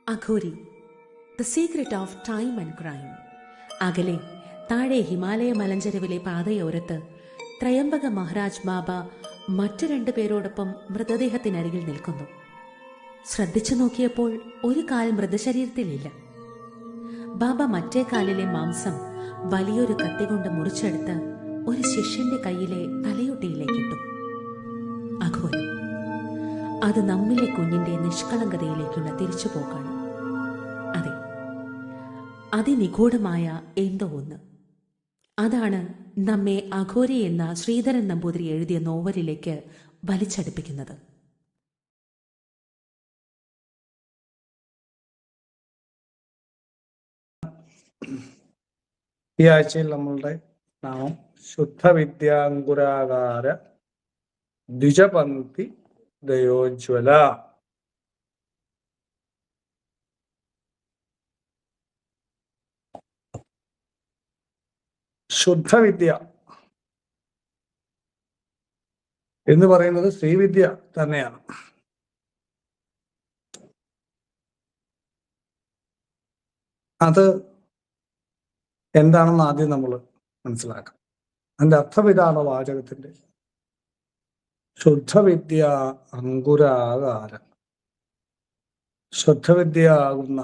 അഘോരി, the secret of time and crime. അകലെ താഴെ ഹിമാലയ മലഞ്ചെരുവിലെ പാതയോരത്ത് ത്രയംബക മഹാരാജ് ബാബ മറ്റു രണ്ടുപേരോടൊപ്പം മൃതദേഹത്തിനരികിൽ നിൽക്കുന്നു. ശ്രദ്ധിച്ചു നോക്കിയപ്പോൾ ഒരു കാൽ മൃതശരീരത്തിലില്ല. ബാബ മറ്റേ കാലിലെ മാംസം വലിയൊരു കത്തി കൊണ്ട് മുറിച്ചെടുത്ത് ഒരു ശിഷ്യന്റെ കയ്യിലെ തലയൊട്ടിയിലേക്കിട്ടു. അഘോരം, അത് നമ്മിലെ കുഞ്ഞിന്റെ നിഷ്കളങ്കതയിലേക്കുള്ള തിരിച്ചുപോക്കാണ്. അതെ, അതിനിഗൂഢമായ എന്തോ ഒന്ന്. അതാണ് നമ്മെ അഘോരി എന്ന ശ്രീധരൻ നമ്പൂതിരി എഴുതിയ നോവലിലേക്ക് വലിച്ചടുപ്പിക്കുന്നത്. ഈ ആഴ്ചയിൽ നമ്മളുടെ നാമം ശുദ്ധവിദ്യാങ്കുരാകാര ദ്വിജപംക്തി ദയോജ്വല. ശുദ്ധവിദ്യ എന്ന് പറയുന്നത് ശ്രീവിദ്യ തന്നെയാണ്. അത് എന്താണെന്ന് ആദ്യം നമ്മൾ മനസ്സിലാക്കാം. അതിന്റെ അർത്ഥം ഇതാണ് വാചകത്തിന്റെ. ശുദ്ധവിദ്യ അങ്കുരാകാര, ശുദ്ധവിദ്യ ആകുന്ന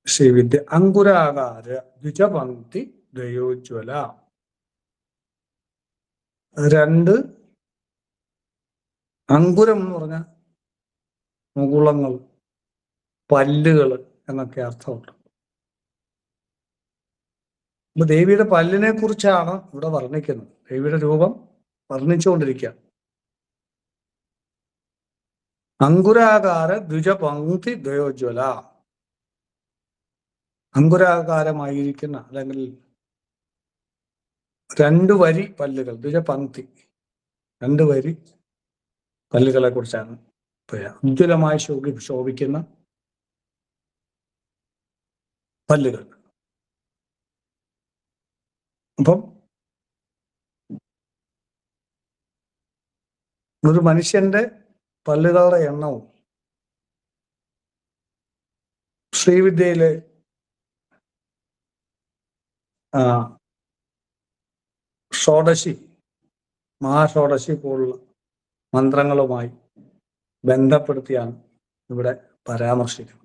ശ്രീവിദ്യ അങ്കുരാകാര ദ്വിജപംക്തി ദയോജ്വല. രണ്ട് അങ്കുരം എന്ന് പറഞ്ഞ മുകുളങ്ങൾ, പല്ലുകൾ എന്നൊക്കെ അർത്ഥമുണ്ട്. അപ്പൊ ദേവിയുടെ പല്ലിനെ കുറിച്ചാണ് ഇവിടെ വർണ്ണിക്കുന്നത്. ദേവിയുടെ രൂപം വർണ്ണിച്ചുകൊണ്ടിരിക്കുക. അങ്കുരാകാര ദ്വിജപംക്തി ദ്വയോജ്വല. അങ്കുരാകാരമായിരിക്കുന്ന അല്ലെങ്കിൽ രണ്ടു വരി പല്ലുകൾ, ദ്വിജപംക്തി, രണ്ടു വരി പല്ലുകളെ കുറിച്ചാണ് ഉജ്ജ്വലമായി ശോഭിക്കുന്ന പല്ലുകൾ. അപ്പം ഒരു മനുഷ്യന്റെ പല്ലുകളുടെ എണ്ണവും ശ്രീവിദ്യയിലെ ഷോഡശി, മഹാഷോഡശി പോലുള്ള മന്ത്രങ്ങളുമായി ബന്ധപ്പെടുത്തിയാണ് ഇവിടെ പരാമർശിക്കുന്നത്.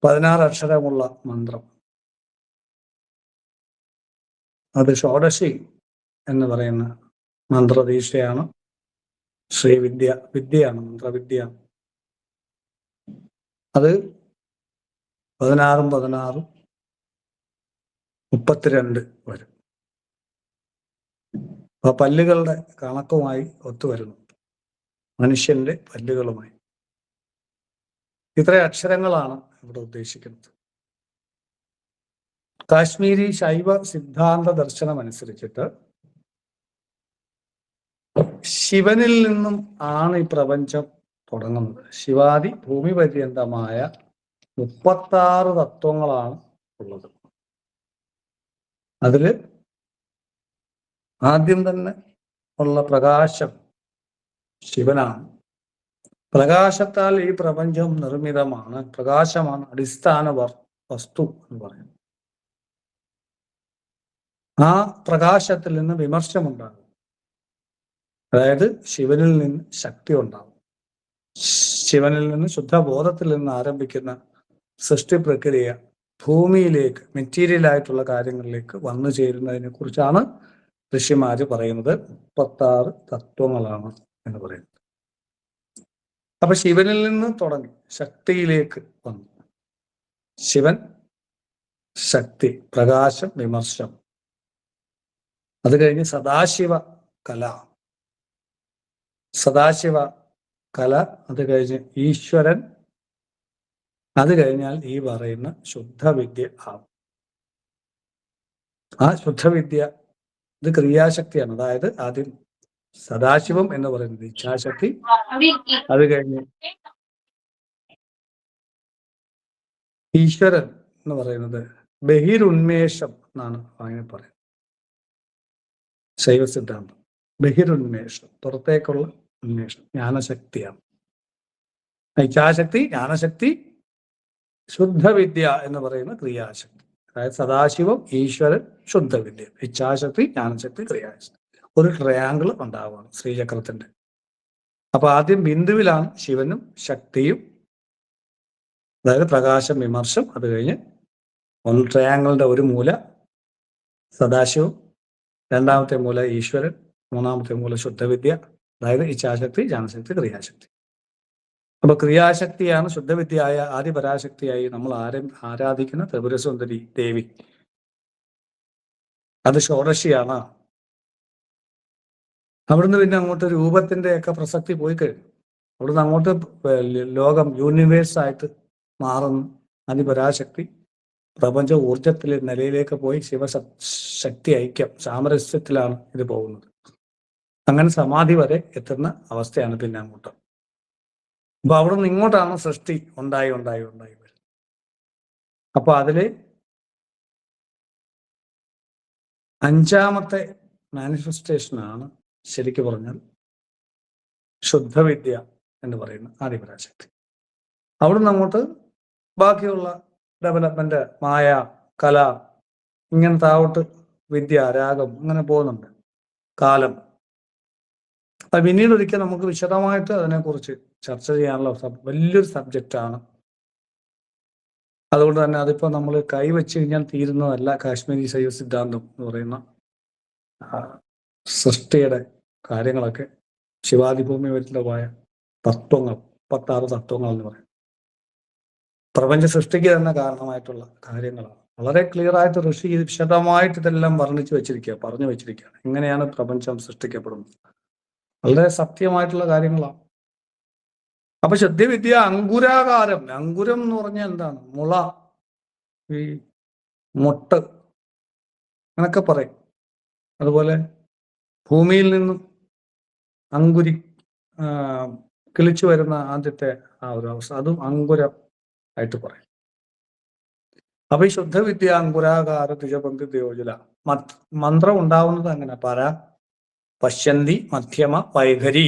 16 അക്ഷരമുള്ള മന്ത്രം, അത് ഷോഡശി എന്ന് പറയുന്ന മന്ത്രദീക്ഷയാണ്. വിദ്യയാണ്, മന്ത്രവിദ്യയാണ്. അത് 16 16 32 വരും. അപ്പൊ പല്ലുകളുടെ കണക്കുമായി ഒത്തുവരുന്നു, മനുഷ്യന്റെ പല്ലുകളുമായി. ഇത്ര അക്ഷരങ്ങളാണ് ഇവിടെ ഉദ്ദേശിക്കുന്നത്. കാശ്മീരി ശൈവ സിദ്ധാന്ത ദർശനം അനുസരിച്ചിട്ട് ശിവനിൽ നിന്നും ആണ് ഈ പ്രപഞ്ചം തുടങ്ങുന്നത്. ശിവാദി ഭൂമി പര്യന്തമായ 36 തത്വങ്ങളാണ് ഉള്ളത്. അതില് ആദ്യം തന്നെ ഉള്ള പ്രകാശം ശിവനാണ്. പ്രകാശത്താൽ ഈ പ്രപഞ്ചം നിർമ്മിതമാണ്. പ്രകാശമാണ് അടിസ്ഥാന വസ്തു എന്ന് പറയുന്നത്. ആ പ്രകാശത്തിൽ നിന്ന് വിമർശമുണ്ടാകും. അതായത് ശിവനിൽ നിന്ന് ശക്തി ഉണ്ടാകും. ശിവനിൽ നിന്ന്, ശുദ്ധബോധത്തിൽ നിന്ന് ആരംഭിക്കുന്ന സൃഷ്ടി പ്രക്രിയ ഭൂമിയിലേക്ക്, മെറ്റീരിയൽ ആയിട്ടുള്ള കാര്യങ്ങളിലേക്ക് വന്നു ചേരുന്നതിനെ കുറിച്ചാണ് ഋഷിമാര് പറയുന്നത്. 36 തത്വങ്ങളാണ് എന്ന് പറയുന്നത്. അപ്പൊ ശിവനിൽ നിന്ന് തുടങ്ങി ശക്തിയിലേക്ക് വന്നു. ശിവൻ, ശക്തി, പ്രകാശം, വിമർശം. അത് കഴിഞ്ഞ് സദാശിവ കല, അത് കഴിഞ്ഞ് ഈശ്വരൻ, അത് കഴിഞ്ഞാൽ ഈ പറയുന്ന ശുദ്ധവിദ്യ ആവും. ആ ശുദ്ധവിദ്യ ഇത് ക്രിയാശക്തിയാണ്. അതായത് ആദ്യം സദാശിവം എന്ന് പറയുന്നത് ഇച്ഛാശക്തി, അത് കഴിഞ്ഞ് ഈശ്വരൻ എന്ന് പറയുന്നത് ബഹിരുന്മേഷം എന്നാണ് അങ്ങനെ പറയുന്നത്. ശൈവ സിദ്ധാന്തം. ബഹിരുന്മേഷം, പുറത്തേക്കുള്ള ഉന്മേഷം, ജ്ഞാനശക്തിയാണ്. ഇച്ഛാശക്തി, ജ്ഞാനശക്തി, ശുദ്ധവിദ്യ എന്ന് പറയുന്ന ക്രിയാശക്തി. അതായത് സദാശിവം, ഈശ്വരൻ, ശുദ്ധവിദ്യ, ഇച്ഛാശക്തി, ജ്ഞാനശക്തി, ക്രിയാശക്തി. ഒരു ട്രയാങ്കിൾ ഉണ്ടാവുകയാണ് ശ്രീചക്രത്തിന്റെ. അപ്പൊ ആദ്യം ബിന്ദുവിലാണ് ശിവനും ശക്തിയും, അതായത് പ്രകാശം, വിമർശം. അത് കഴിഞ്ഞ് ട്രയാങ്കിളിന്റെ ഒരു മൂല സദാശിവം, രണ്ടാമത്തെ മൂല ഈശ്വരൻ, മൂന്നാമത്തെ മൂല ശുദ്ധവിദ്യ, അതായത് ഇച്ഛാശക്തി, ജ്ഞാനശക്തി, ക്രിയാശക്തി. അപ്പൊ ക്രിയാശക്തിയാണ് ശുദ്ധവിദ്യയായ ആദിപരാശക്തിയായി നമ്മൾ ആരാധിക്കുന്ന ത്രിപുരസുന്ദരി ദേവി. അത് ഷോഡശിയാണ്. അവിടുന്ന് പിന്നെ അങ്ങോട്ട് രൂപത്തിന്റെ ഒക്കെ പ്രസക്തി പോയി കഴിഞ്ഞു. അവിടുന്ന് അങ്ങോട്ട് ലോകം യൂണിവേഴ്സ് ആയിട്ട് മാറുന്നു. ആദിപരാശക്തി പ്രപഞ്ച ഊർജത്തിലെ നിലയിലേക്ക് പോയി ശിവശക്തി ഐക്യം, സാമരസ്യത്തിലാണ് ഇത് പോകുന്നത്. അങ്ങനെ സമാധി വരെ എത്തുന്ന അവസ്ഥയാണ് പിന്നെ അങ്ങോട്ട്. അപ്പൊ അവിടെ നിന്ന് ഇങ്ങോട്ടാണ് സൃഷ്ടി ഉണ്ടായി വരുന്നത്. അപ്പൊ അതില് അഞ്ചാമത്തെ മാനിഫെസ്റ്റേഷനാണ് ശരിക്കും പറഞ്ഞാൽ ശുദ്ധവിദ്യ എന്ന് പറയുന്ന ആദിപരാശക്തി. അവിടുന്ന് അങ്ങോട്ട് ബാക്കിയുള്ള ഡെവലപ്മെന്റ്, മായ, കല, ഇങ്ങനെ താവോട്ട് വിദ്യ, രാഗം, അങ്ങനെ പോകുന്നുണ്ട്. കാലം. അത് പിന്നീട് ഒരിക്കൽ നമുക്ക് വിശദമായിട്ട് അതിനെക്കുറിച്ച് ചർച്ച ചെയ്യാനുള്ള വലിയൊരു സബ്ജക്റ്റാണ്. അതുകൊണ്ട് തന്നെ അതിപ്പോൾ നമ്മൾ കൈവച്ച് കഴിഞ്ഞാൽ തീരുന്നതല്ല. കാശ്മീരി ശൈവ സിദ്ധാന്തം എന്ന് പറയുന്ന സൃഷ്ടിയുടെ കാര്യങ്ങളൊക്കെ ശിവാദിഭൂമി വരുന്നതായ തത്വങ്ങൾ, 36 തത്വങ്ങൾ എന്ന് പറയും. പ്രപഞ്ച സൃഷ്ടിക്ക് തന്നെ കാരണമായിട്ടുള്ള കാര്യങ്ങളാണ്. വളരെ ക്ലിയർ ആയിട്ട് ഋഷി വിശദമായിട്ട് ഇതെല്ലാം പറഞ്ഞു വെച്ചിരിക്കുകയാണ്. എങ്ങനെയാണ് പ്രപഞ്ചം സൃഷ്ടിക്കപ്പെടുന്നത്. വളരെ സത്യമായിട്ടുള്ള കാര്യങ്ങളാണ്. അപ്പൊ ശുദ്ധവിദ്യ അങ്കുരാകാരം. അങ്കുരം എന്ന് പറഞ്ഞാൽ എന്താണ്? മുള, ഈ മൊട്ട് അങ്ങനൊക്കെ പറയും. അതുപോലെ ഭൂമിയിൽ നിന്നും കിളിച്ചു വരുന്ന ആദ്യത്തെ ആ ഒരു അവസ്ഥ, അതും അങ്കുരം ആയിട്ട് പറയും. അപ്പൊ ഈ ശുദ്ധവിദ്യ അങ്കുരാകാര ദ്വിജപന്തി ദ്യോജല. മന്ത്രം ഉണ്ടാവുന്നത് അങ്ങനെ: പര, പശ്യന്തി, മധ്യമ, വൈഖരി.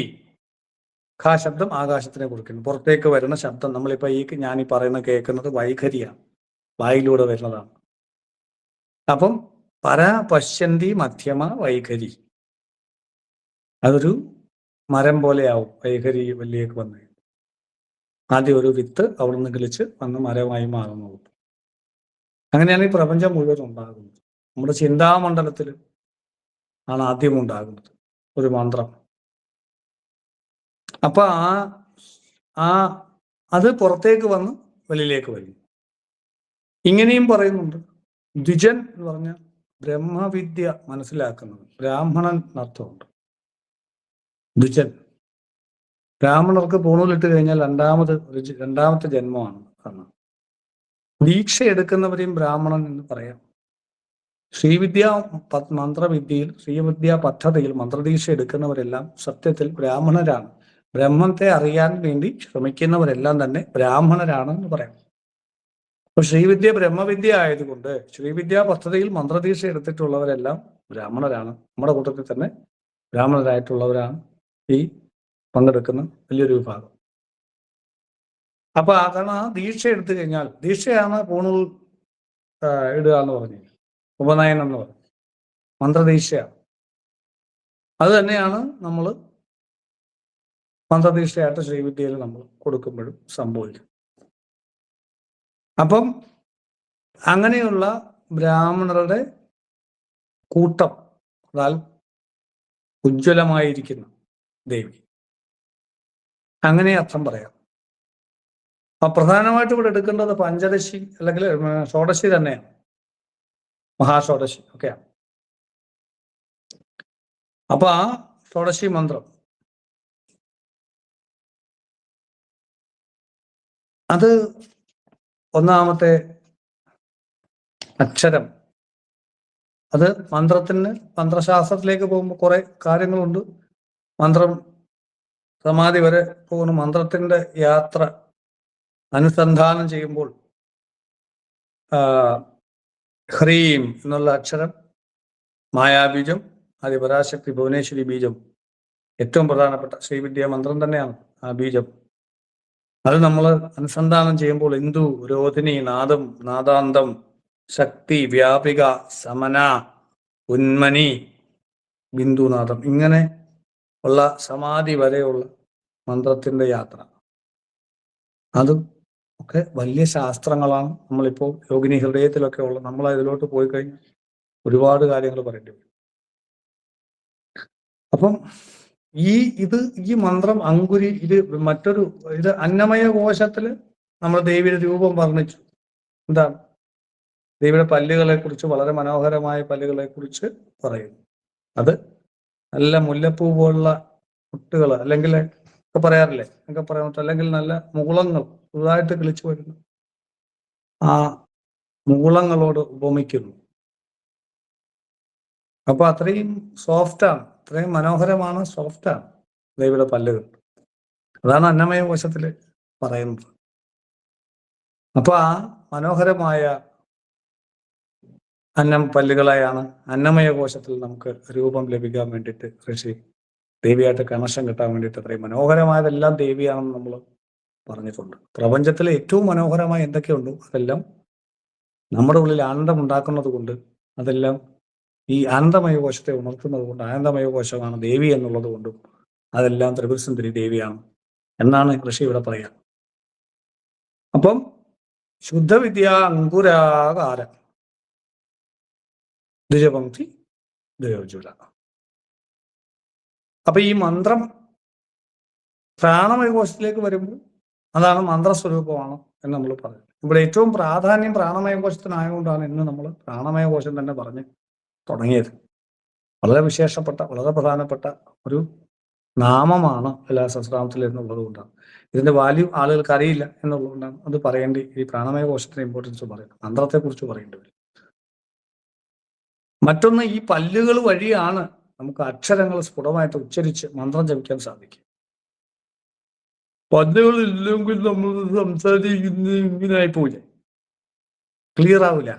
ഖ ശബ്ദം ആകാശത്തിനെ കുറിക്കുന്നു. പുറത്തേക്ക് വരുന്ന ശബ്ദം നമ്മളിപ്പോ ഞാൻ ഈ പറയുന്ന കേൾക്കുന്നത് വൈഖരിയാണ്, വായിലൂടെ വരുന്നതാണ്. അപ്പം പര, പശ്യന്തി, മധ്യമ, വൈഖരി. അതൊരു മരം പോലെയാവും വൈഖരി വലിയേക്ക് വന്ന്. ആദ്യം ഒരു വിത്ത് അവിടെ നിന്ന് കിളിച്ച് വന്ന് മരമായി മാറുന്നത്. അങ്ങനെയാണ് ഈ പ്രപഞ്ചം മുഴുവൻ ഉണ്ടാകുന്നത്. നമ്മുടെ ചിന്താമണ്ഡലത്തിൽ ആണ് ആദ്യം ഉണ്ടാകുന്നത് ഒരു മന്ത്രം. അപ്പൊ അത് പുറത്തേക്ക് വന്ന് വെളിയിലേക്ക് വരും. ഇങ്ങനെയും പറയുന്നുണ്ട്. ദ്വിജൻ എന്ന് പറഞ്ഞാൽ ബ്രഹ്മവിദ്യ മനസ്സിലാക്കുന്നത്, ബ്രാഹ്മണൻ എന്നർത്ഥമുണ്ട്. ദ്വിജൻ ബ്രാഹ്മണർക്ക് പൂണൂലിട്ട് കഴിഞ്ഞാൽ രണ്ടാമത്തെ ജന്മമാണ്. കാരണം ദീക്ഷ എടുക്കുന്നവരെയും ബ്രാഹ്മണൻ എന്ന് പറയാം. ശ്രീവിദ്യ മന്ത്രവിദ്യയിൽ, ശ്രീവിദ്യ പദ്ധതിയിൽ മന്ത്രദീക്ഷ എടുക്കുന്നവരെല്ലാം സത്യത്തിൽ ബ്രാഹ്മണരാണ്. ബ്രഹ്മത്തെ അറിയാൻ വേണ്ടി ശ്രമിക്കുന്നവരെല്ലാം തന്നെ ബ്രാഹ്മണരാണ് എന്ന് പറയാം. അപ്പൊ ശ്രീവിദ്യ ബ്രഹ്മവിദ്യ ആയതുകൊണ്ട് ശ്രീവിദ്യ പദ്ധതിയിൽ മന്ത്രദീക്ഷ എടുത്തിട്ടുള്ളവരെല്ലാം ബ്രാഹ്മണരാണ്. നമ്മുടെ കൂട്ടത്തിൽ തന്നെ ബ്രാഹ്മണരായിട്ടുള്ളവരാണ് ഈ പങ്കെടുക്കുന്ന വലിയൊരു വിഭാഗം. അപ്പൊ കാരണം ആ ദീക്ഷ എടുത്തു കഴിഞ്ഞാൽ, ദീക്ഷയാണ് പൂണൂൽ ഇടുക എന്ന് പറഞ്ഞു, ഉപനയനം എന്ന് പറഞ്ഞു, മന്ത്രദീക്ഷയാണ്. അത് തന്നെയാണ് നമ്മൾ മന്ത്രദീക്ഷയായിട്ട് ശ്രീവിദ്യയിൽ നമ്മൾ കൊടുക്കുമ്പോഴും സംഭവിക്കും. അപ്പം അങ്ങനെയുള്ള ബ്രാഹ്മണരുടെ കൂട്ടം, അതാൽ ഉജ്ജ്വലമായിരിക്കുന്ന ദേവി, അങ്ങനെ അർത്ഥം പറയാം. അപ്പൊ പ്രധാനമായിട്ട് ഇവിടെ എടുക്കേണ്ടത് പഞ്ചദശി അല്ലെങ്കിൽ ഷോഡശി തന്നെയാണ്, മഹാഷോഡശി ഒക്കെയാണ്. അപ്പൊ ആ ഷോഡശി മന്ത്രം അത് ഒന്നാമത്തെ അക്ഷരം, അത് മന്ത്രശാസ്ത്രത്തിലേക്ക് പോകുമ്പോൾ കുറെ കാര്യങ്ങളുണ്ട്. മന്ത്രം സമാധി വരെ പോകുന്ന മന്ത്രത്തിന്റെ യാത്ര അനുസന്ധാനം ചെയ്യുമ്പോൾ ഹ്രീം എന്നുള്ള അക്ഷരം മായാബീജം, ആദിപരാശക്തി ഭുവനേശ്വരി ബീജം ഏറ്റവും പ്രധാനപ്പെട്ട ശ്രീവിദ്യ മന്ത്രം തന്നെയാണ് ആ ബീജം. അത് നമ്മൾ അനുസന്ധാനം ചെയ്യുമ്പോൾ ഇന്ദു, രോധിനി, നാദം, നാദാന്തം, ശക്തി, വ്യാപിക, സമന, ഉന്മനി, ബിന്ദുനാഥം, ഇങ്ങനെ ഉള്ള സമാധി വരെയുള്ള മന്ത്രത്തിന്റെ യാത്ര, അതും ഒക്കെ വലിയ ശാസ്ത്രങ്ങളാണ്. നമ്മളിപ്പോൾ യോഗിനി ഹൃദയത്തിലൊക്കെ ഉള്ള നമ്മൾ അതിലോട്ട് പോയി കഴിഞ്ഞാൽ ഒരുപാട് കാര്യങ്ങൾ പറയേണ്ടി വരും. അപ്പം ഈ മന്ത്രം അങ്കുരി, ഇത് അന്നമയ കോശത്തില് നമ്മൾ ദേവിയുടെ രൂപം വർണ്ണിച്ചു. എന്താണ്? ദേവിയുടെ പല്ലുകളെ കുറിച്ച്, വളരെ മനോഹരമായ പല്ലുകളെ കുറിച്ച് പറയുന്നു. അത് നല്ല മുല്ലപ്പൂ പോലുള്ള മുട്ടുകൾ, അല്ലെങ്കിൽ ഒക്കെ പറയാറില്ലേ, ഒക്കെ പറയാൻ പറ്റും, അല്ലെങ്കിൽ നല്ല മുകുളങ്ങൾ പുതുതായിട്ട് കിളിച്ചു വരുന്നു, ആ മുകുളങ്ങളോട് ഉപമിക്കുന്നു. അപ്പൊ അത്രയും സോഫ്റ്റാണ്, അത്രയും മനോഹരമാണ്, സോഫ്റ്റാണ് ദേവിയുടെ പല്ലുകൾ. അതാണ് അന്നമയ കോശത്തിൽ പറയുന്നത്. അപ്പൊ ആ മനോഹരമായ പല്ലുകളെയാണ് അന്നമയ കോശത്തിൽ നമുക്ക് രൂപം ലഭിക്കാൻ വേണ്ടിയിട്ട് ഋഷി ദേവിയായിട്ട് കണക്ഷൻ കിട്ടാൻ വേണ്ടിയിട്ട് അത്രയും മനോഹരമായതെല്ലാം ദേവിയാണെന്ന് നമ്മൾ പറഞ്ഞിട്ടുണ്ട്. പ്രപഞ്ചത്തിലെ ഏറ്റവും മനോഹരമായ എന്തൊക്കെയുണ്ടോ അതെല്ലാം നമ്മുടെ ഉള്ളിൽ ആനന്ദം ഉണ്ടാക്കുന്നത് കൊണ്ട്, അതെല്ലാം ഈ ആനന്ദമയ കോശത്തെ ഉണർത്തുന്നത് കൊണ്ട്, ആനന്ദമയ കോശമാണ് ദേവി എന്നുള്ളത് കൊണ്ടും അതെല്ലാം ത്രിപുരസുന്ദരി ദേവിയാണ് എന്നാണ് ഋഷി ഇവിടെ പറയാം. അപ്പം ശുദ്ധവിദ്യ അങ്കുരാകാര ദ്വിജപംക്തി ദ്വയോജ്വല. അപ്പൊ ഈ മന്ത്രം പ്രാണമയ കോശത്തിലേക്ക് വരുമ്പോൾ അതാണ് മന്ത്രസ്വരൂപമാണ് എന്ന് നമ്മൾ പറഞ്ഞു. ഇവിടെ ഏറ്റവും പ്രാധാന്യം പ്രാണമയ കോശത്തിനായതുകൊണ്ടാണ് ഇന്ന് നമ്മൾ പ്രാണമയ കോശം തന്നെ പറഞ്ഞ് തുടങ്ങിയത്. വളരെ വിശേഷപ്പെട്ട, വളരെ പ്രധാനപ്പെട്ട ഒരു നാമമാണ് സഹസ്രനാമത്തിൽ എന്നുള്ളത് കൊണ്ടാണ്. ഇതിന്റെ വാല്യൂ ആളുകൾക്ക് അറിയില്ല എന്നുള്ളതുകൊണ്ടാണ് അത് പറയേണ്ടി, ഈ പ്രാണമയ കോശത്തിന്റെ ഇമ്പോർട്ടൻസ് പറയുന്നത്, മന്ത്രത്തെ കുറിച്ച് പറയേണ്ടി വരും. മറ്റൊന്ന്, ഈ പല്ലുകൾ വഴിയാണ് നമുക്ക് അക്ഷരങ്ങൾ സ്ഫുടമായിട്ട് ഉച്ചരിച്ച് മന്ത്രം ജപിക്കാൻ സാധിക്കും. പല്ലുകൾ ഇല്ലെങ്കിൽ നമ്മൾ സംസാരിക്കുന്ന ഇങ്ങനെ ആയി പോവില്ല, ക്ലിയർ ആവില്ല.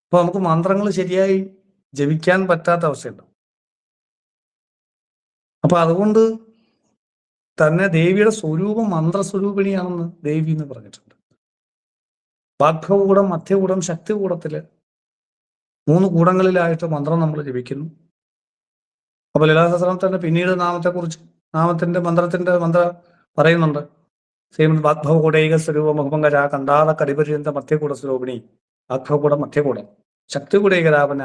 അപ്പൊ നമുക്ക് മന്ത്രങ്ങൾ ശരിയായി ജപിക്കാൻ പറ്റാത്ത അവസ്ഥയുണ്ടാവും. അപ്പൊ അതുകൊണ്ട് തന്നെ ദേവിയുടെ സ്വരൂപം മന്ത്രസ്വരൂപിണിയാണെന്ന് ദേവി എന്ന് പറഞ്ഞിട്ടുണ്ട്. വാഗ്ഭവകൂടം, മധ്യകൂടം, ശക്തികൂടത്തില് 3 കൂടങ്ങളിലായിട്ട് മന്ത്രം നമ്മൾ ജപിക്കുന്നു. അപ്പൊ ലളിതാസഹസ്രനാമത്തിൽ തന്നെ പിന്നീട് മന്ത്രത്തിന്റെ മന്ത്രം പറയുന്നുണ്ട്. ശ്രീമദ് വാഗ്ഭവകൂടൈക സ്വരൂപ മുഖമംഗര കണ്ടാള കടിപര്യന്ത മധ്യകൂട സ്വരൂപിണി വാഗ്ഭവകൂടം മധ്യകൂടം ശക്തികൂടൈകരാപന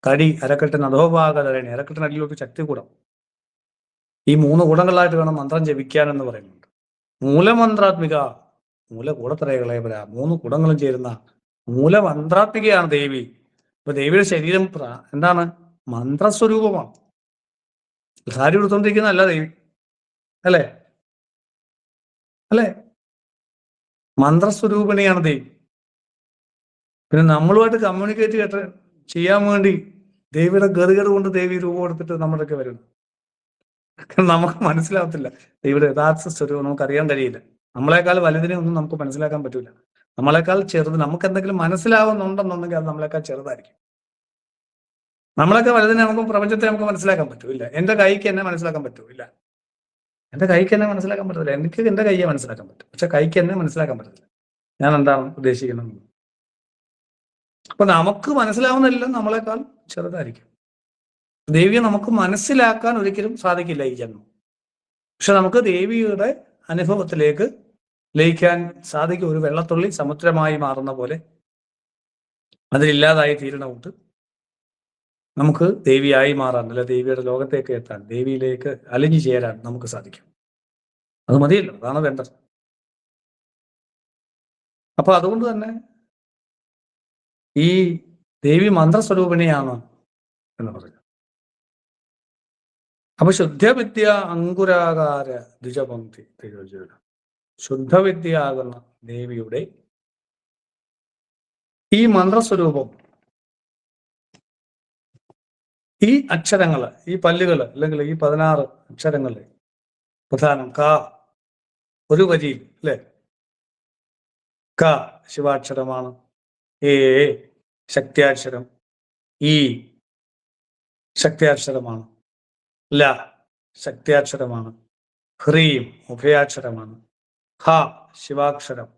കടി അരക്കെട്ടിന് അധോഭാഗധരണി, അരക്കെട്ടിനടിയിലോട്ട് ശക്തികൂടം. ഈ 3 കൂടങ്ങളായിട്ട് വേണം മന്ത്രം ജപിക്കാൻ എന്ന് പറയുന്നുണ്ട്. മൂലമന്ത്രാത്മിക, മൂലകൂടത്രയകളെ 3 കൂടങ്ങളും ചേരുന്ന മൂലമന്ത്രാത്മികയാണ് ദേവി. ഇപ്പൊ ദേവിയുടെ ശരീരം എന്താണ്? മന്ത്രസ്വരൂപമാണ്. സാരി എടുത്തോണ്ടിരിക്കുന്ന അല്ല ദേവി, അല്ലേ? മന്ത്രസ്വരൂപിണിയാണ് ദേവി. പിന്നെ നമ്മളുമായിട്ട് കമ്മ്യൂണിക്കേറ്റ് ചെയ്യാൻ വേണ്ടി ദേവിയുടെ ഗതികേട് കൊണ്ട് ദേവി രൂപം എടുത്തിട്ട് നമ്മുടെയൊക്കെ വരുന്നു. നമുക്ക് മനസ്സിലാവത്തില്ല ദേവിയുടെ യഥാർത്ഥ സ്വരൂപം, നമുക്ക് അറിയാൻ കഴിയില്ല. നമ്മളെക്കാൾ വലുതിനെ ഒന്നും നമുക്ക് മനസ്സിലാക്കാൻ പറ്റൂല. നമ്മളെക്കാൾ ചെറുത്, നമുക്ക് എന്തെങ്കിലും മനസ്സിലാവുന്നുണ്ടെന്നുണ്ടെങ്കിൽ അത് നമ്മളെക്കാൾ ചെറുതായിരിക്കും. നമ്മളൊക്കെ വലുതിനെ നമുക്ക്, പ്രപഞ്ചത്തെ നമുക്ക് മനസ്സിലാക്കാൻ പറ്റൂല. എന്റെ കൈക്ക് എന്നെ മനസ്സിലാക്കാൻ പറ്റൂല. എന്റെ കൈക്ക് എന്നെ മനസ്സിലാക്കാൻ പറ്റത്തില്ല. എനിക്ക് എന്റെ കൈയെ മനസ്സിലാക്കാൻ പറ്റും, പക്ഷെ കൈക്ക് എന്നെ മനസ്സിലാക്കാൻ പറ്റത്തില്ല. ഞാൻ എന്താണ് ഉദ്ദേശിക്കുന്നത്? അപ്പൊ നമുക്ക് മനസ്സിലാവുന്നതെല്ലാം നമ്മളെക്കാൾ ചെറുതായിരിക്കും. ദേവിയെ നമുക്ക് മനസ്സിലാക്കാൻ ഒരിക്കലും സാധിക്കില്ല ഈ ജന്മം. പക്ഷെ നമുക്ക് ദേവിയുടെ അനുഭവത്തിലേക്ക് ലയിക്കാൻ സാധിക്കും. ഒരു വെള്ളത്തുള്ളി സമുദ്രമായി മാറുന്ന പോലെ അതിലില്ലാതായി തീരണമുണ്ട്. നമുക്ക് ദേവിയായി മാറാൻ, അല്ല ദേവിയുടെ ലോകത്തേക്ക് എത്താൻ, ദേവിയിലേക്ക് അലിഞ്ഞു ചേരാൻ നമുക്ക് സാധിക്കും. അത് മതിയല്ലോ, അതാണ് വേണ്ടത്. അപ്പൊ അതുകൊണ്ട് തന്നെ ഈ ദേവി മന്ത്രസ്വരൂപിണിയാണ് എന്ന് പറഞ്ഞു. അപ്പൊ ശുദ്ധവിദ്യ അങ്കുരാകാര ദ്വിജപംക്തി ദ്വയോജ്വല, ശുദ്ധവിദ്യ ആകുന്ന ദേവിയുടെ ഈ മന്ത്രസ്വരൂപം, ഈ അക്ഷരങ്ങള്, ഈ പല്ലുകള്, അല്ലെങ്കിൽ ഈ 16 അക്ഷരങ്ങള് പ്രധാനം. ക ഒരു വരിയിൽ, അല്ലെ? ക ശിവാക്ഷരമാണ്. ഏ ശക്തിയാക്ഷരം. ഈ ശക്തിയാക്ഷരമാണ്. ല ശക്തിയാക്ഷരമാണ്. ഹ്രീം ഉഭയാക്ഷരമാണ്. ഹ ശിവാക്ഷരം.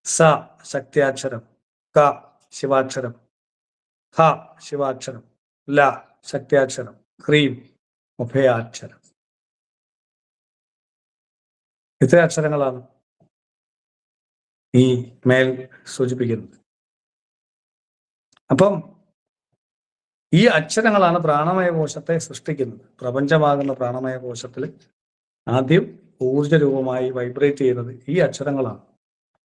സ ശക്തിയാക്ഷരം. ക ശിവാക്ഷരം. ഹ ശിവാക്ഷരം. ല ശക്തിയാക്ഷരം. ഹ്രീം ഉഭയാക്ഷരം. ഇത്ര അക്ഷരങ്ങളാണ് ഈ മേൽ സൂചിപ്പിക്കുന്നത്. അപ്പം ഈ അക്ഷരങ്ങളാണ് പ്രാണമയ കോശത്തെ സൃഷ്ടിക്കുന്നത്. പ്രപഞ്ചമാകുന്ന പ്രാണമയ കോശത്തിൽ ആദ്യം ഊർജ്ജരൂപമായി വൈബ്രേറ്റ് ചെയ്യുന്നത് ഈ അക്ഷരങ്ങളാണ്.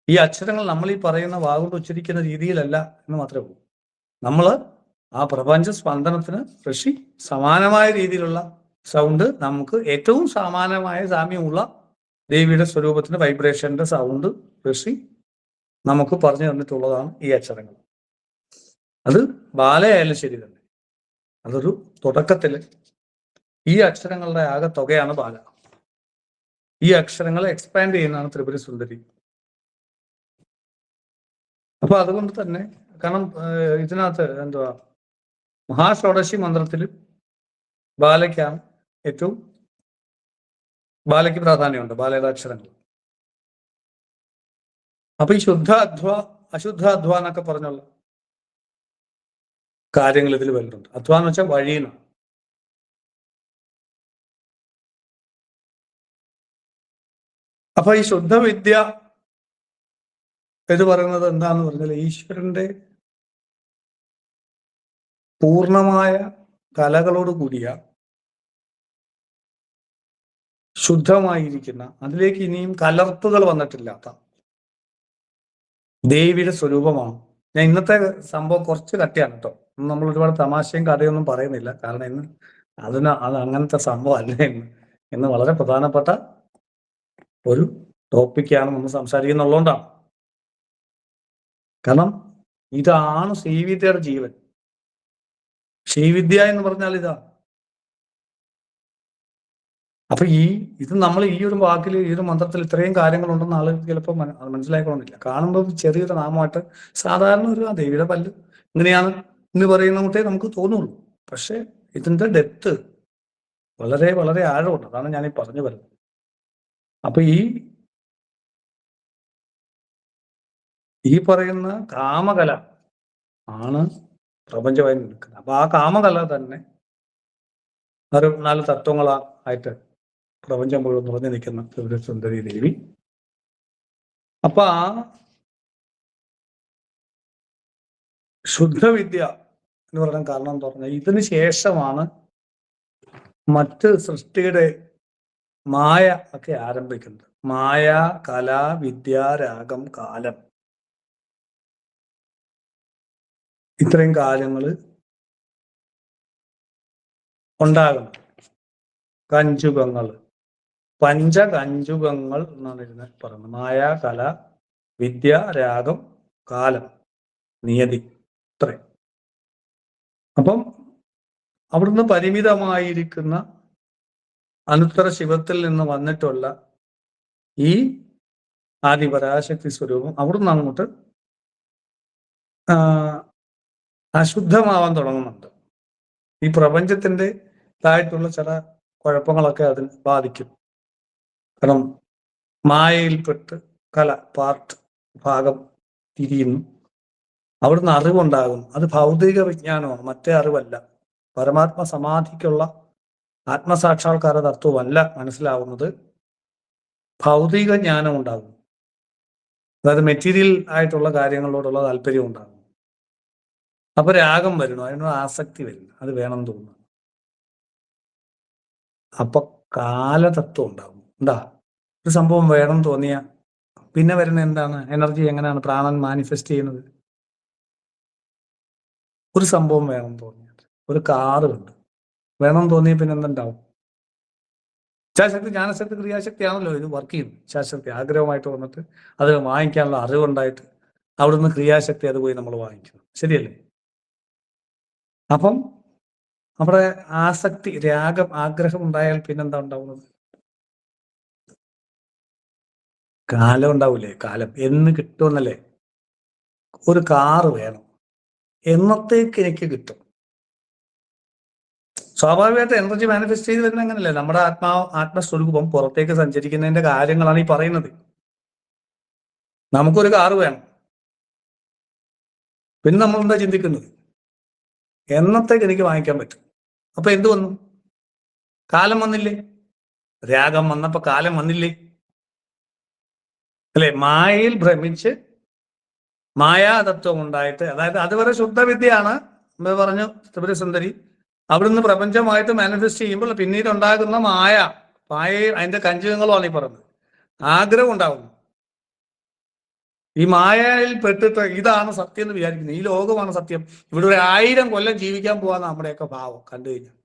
ഈ അക്ഷരങ്ങൾ നമ്മൾ ഈ പറയുന്ന വാഗുകൊണ്ട് ഉച്ചരിക്കുന്ന രീതിയിലല്ല എന്ന് മാത്രമേ ഉള്ളൂ. നമ്മൾ ആ പ്രപഞ്ച സ്പന്ദനത്തിന് ഋഷി സമാനമായ രീതിയിലുള്ള സൗണ്ട്, നമുക്ക് ഏറ്റവും സമാനമായ സാമ്യമുള്ള ദേവിയുടെ സ്വരൂപത്തിന് വൈബ്രേഷന്റെ സൗണ്ട് ഋഷി നമുക്ക് പറഞ്ഞു തന്നിട്ടുള്ളതാണ് ഈ അക്ഷരങ്ങൾ. അത് ബാലയായാലും ശരി തന്നെ. അതൊരു തുടക്കത്തിൽ ഈ അക്ഷരങ്ങളുടെ ആകെ തുകയാണ് ബാല. ഈ അക്ഷരങ്ങളെ എക്സ്പാൻഡ് ചെയ്യുന്നതാണ് ത്രിപുര സുന്ദരി. അപ്പൊ അതുകൊണ്ട് തന്നെ, കാരണം ഇതിനകത്ത് എന്തുവാ, മഹാഷോഡശി മന്ത്രത്തിൽ ബാലയ്ക്കാണ് ഏറ്റവും, ബാലയ്ക്ക് പ്രാധാന്യമുണ്ട്, ബാലയുടെ അക്ഷരങ്ങൾ. അപ്പൊ ഈ ശുദ്ധ അധ്വ അശുദ്ധ അധ്വ എന്നൊക്കെ പറഞ്ഞുള്ള കാര്യങ്ങൾ ഇതിൽ വരുന്നുണ്ട്. അധ്വ എന്ന് വെച്ചാൽ വഴിയെന്ന്. അപ്പൊ ഈ ശുദ്ധവിദ്യ എന്ന് പറയുന്നത് എന്താന്ന് പറഞ്ഞാൽ ഈശ്വരന്റെ പൂർണ്ണമായ കലകളോട് കൂടിയ ശുദ്ധമായിരിക്കുന്ന, അതിലേക്ക് ഇനിയും കലർപ്പുകൾ വന്നിട്ടില്ലാത്ത ദേവിയുടെ സ്വരൂപമാണ്. ഞാൻ ഇന്നത്തെ സംഭവം കുറച്ച് കട്ടിയാണ് കേട്ടോ. നമ്മൾ ഒരുപാട് തമാശയും കഥയൊന്നും പറയുന്നില്ല, കാരണം ഇന്ന് അത് അങ്ങനത്തെ സംഭവം അല്ല. ഇന്ന് വളരെ പ്രധാനപ്പെട്ട ഒരു ടോപ്പിക്കാണ് നമ്മൾ സംസാരിക്കുന്നുള്ളതുകൊണ്ടാണ്. കാരണം ഇതാണ് ശ്രീവിദ്യയുടെ ജീവൻ. ശ്രീവിദ്യ എന്ന് പറഞ്ഞാൽ ഇതാണ്. അപ്പൊ ഇത് നമ്മൾ ഈ ഒരു വാക്കിൽ, ഈ ഒരു മന്ത്രത്തിൽ ഇത്രയും കാര്യങ്ങളുണ്ടെന്ന് ആളുകൾ ചിലപ്പോൾ മനസ്സിലാക്കണമെന്നില്ല. കാണുമ്പോൾ ചെറിയൊരു നാമമായിട്ട് സാധാരണ ഒരു ദേവിയുടെ പല്ല് ഇങ്ങനെയാണ് എന്ന് പറയുന്ന കൂട്ടേ നമുക്ക് തോന്നുള്ളൂ. പക്ഷെ ഇതിന്റെ ഡെപ്ത് വളരെ വളരെ ആഴമുണ്ട്. അതാണ് ഞാൻ ഈ പറഞ്ഞു വരുന്നത്. അപ്പൊ ഈ പറയുന്ന കാമകല ആണ് പ്രപഞ്ചമായി നിൽക്കുന്നത്. അപ്പൊ ആ കാമകല തന്നെ ഒരു 4 തത്വങ്ങളായിട്ട് പ്രപഞ്ചം മുഴുവൻ നിറഞ്ഞു നിൽക്കുന്ന ത്രിപുര സുന്ദരി ദേവി. അപ്പൊ ആ ശുദ്ധവിദ്യ എന്ന് പറയാൻ കാരണം എന്താ പറഞ്ഞാൽ, ഇതിന് ശേഷമാണ് മറ്റ് സൃഷ്ടിയുടെ മായ ഒക്കെ ആരംഭിക്കുന്നത്. മായ, കല, വിദ്യ, രാഗം, കാലം, ഇത്രയും കാലങ്ങൾ ഉണ്ടാകണം. കഞ്ചുകങ്ങൾ, പഞ്ചകഞ്ചുകങ്ങൾ എന്നാണ് ഇതിനെ പറയുന്നത്. മായ, കല, വിദ്യ, രാഗം, കാലം, നിയതി, ഇത്രയും. അപ്പം അവിടുന്ന് പരിമിതമായിരിക്കുന്ന അനുത്തര ശിവത്തിൽ നിന്ന് വന്നിട്ടുള്ള ഈ ആദിപരാശക്തി സ്വരൂപം അവിടുന്ന് അങ്ങോട്ട് അശുദ്ധമാവാൻ തുടങ്ങുന്നുണ്ട്. ഈ പ്രപഞ്ചത്തിന്റെ തായിട്ടുള്ള ചില കുഴപ്പങ്ങളൊക്കെ അതിന് ബാധിക്കും. കാരണം മായയിൽപ്പെട്ട് കല ഭാഗം തിരിയുന്നു. അവിടുന്ന് അറിവുണ്ടാകും. അത് ഭൗതിക വിജ്ഞാനമാണ്, മറ്റേ അറിവല്ല. പരമാത്മ സമാധിക്കുള്ള ആത്മസാക്ഷാത്കാര തത്വമല്ല മനസ്സിലാവുന്നത്. ഭൗതിക ജ്ഞാനം ഉണ്ടാകും. അതായത് മെറ്റീരിയൽ ആയിട്ടുള്ള കാര്യങ്ങളോടുള്ള താല്പര്യം ഉണ്ടാകും. അപ്പൊ രാഗം വരുന്നു, അതിനോട് ആസക്തി വരുന്നു, അത് വേണം തോന്നുന്നു. അപ്പൊ കാലതത്വം ഉണ്ടാകും. എന്താ ഒരു സംഭവം വേണം തോന്നിയ പിന്നെ വരുന്ന എന്താണ്? എനർജി. എങ്ങനെയാണ് പ്രാണൻ മാനിഫെസ്റ്റ് ചെയ്യുന്നത്? ഒരു സംഭവം വേണം തോന്നിയത്, ഒരു കാറ് കണ്ടു വേണം തോന്നിയ പിന്നെ എന്തുണ്ടാവും? ഇച്ഛാശക്തി, ജ്ഞാനശക്തി, ക്രിയാശക്തിയാണല്ലോ ഇത് വർക്ക് ചെയ്യുന്നത്. ഇച്ഛാശക്തി ആഗ്രഹമായിട്ട് വന്നിട്ട് അത് വാങ്ങിക്കാനുള്ള അറിവുണ്ടായിട്ട് അവിടുന്ന് ക്രിയാശക്തി അത് പോയി നമ്മൾ വാങ്ങിക്കുന്നു. ശരിയല്ലേ? അപ്പം അവിടെ ആസക്തി, രാഗം, ആഗ്രഹം ഉണ്ടായാൽ പിന്നെന്താ ഉണ്ടാവുന്നത്? കാലം ഉണ്ടാവൂലേ? കാലം എന്ന് കിട്ടുമെന്നല്ലേ? ഒരു കാറ് വേണം, എന്നത്തേക്ക് എനിക്ക് കിട്ടും? സ്വാഭാവികമായിട്ട് എനർജി മാനിഫെസ്റ്റ് ചെയ്ത് വരുന്ന അങ്ങനല്ലേ, നമ്മുടെ ആത്മസ്വരൂപം പുറത്തേക്ക് സഞ്ചരിക്കുന്നതിന്റെ കാര്യങ്ങളാണ് ഈ പറയുന്നത്. നമുക്കൊരു കാറ് വേണം, പിന്നെ നമ്മൾ എന്താ ചിന്തിക്കുന്നത്, എന്നത്തേക്ക് എനിക്ക് വാങ്ങിക്കാൻ പറ്റും. അപ്പൊ എന്ത് വന്നു? കാലം വന്നില്ലേ? രാഗം വന്നപ്പോ കാലം വന്നില്ലേ? അല്ലെ? മായയിൽ ഭ്രമിച്ച് മായാതത്വം ഉണ്ടായിട്ട്, അതായത് അതുവരെ ശുദ്ധവിദ്യയാണ് എന്ന് പറഞ്ഞു ത്രിപുരസുന്ദരി. അവിടുന്ന് പ്രപഞ്ചമായിട്ട് മാനിഫെസ്റ്റ് ചെയ്യുമ്പോൾ പിന്നീട് ഉണ്ടാകുന്ന മായയിൽ അതിന്റെ കഞ്ചുകങ്ങളുമാണ് ഈ പറയുന്നത്. ആഗ്രഹം ഉണ്ടാകുന്നു. ഈ മായയിൽ പെട്ടിട്ട് ഇതാണ് സത്യം എന്ന് വിചാരിക്കുന്നത്. ഈ ലോകമാണ് സത്യം, ഇവിടെ ഒരു 1000 കൊല്ലം ജീവിക്കാൻ പോവാന്ന് നമ്മുടെയൊക്കെ ഭാവം കണ്ടു കഴിഞ്ഞാൽ.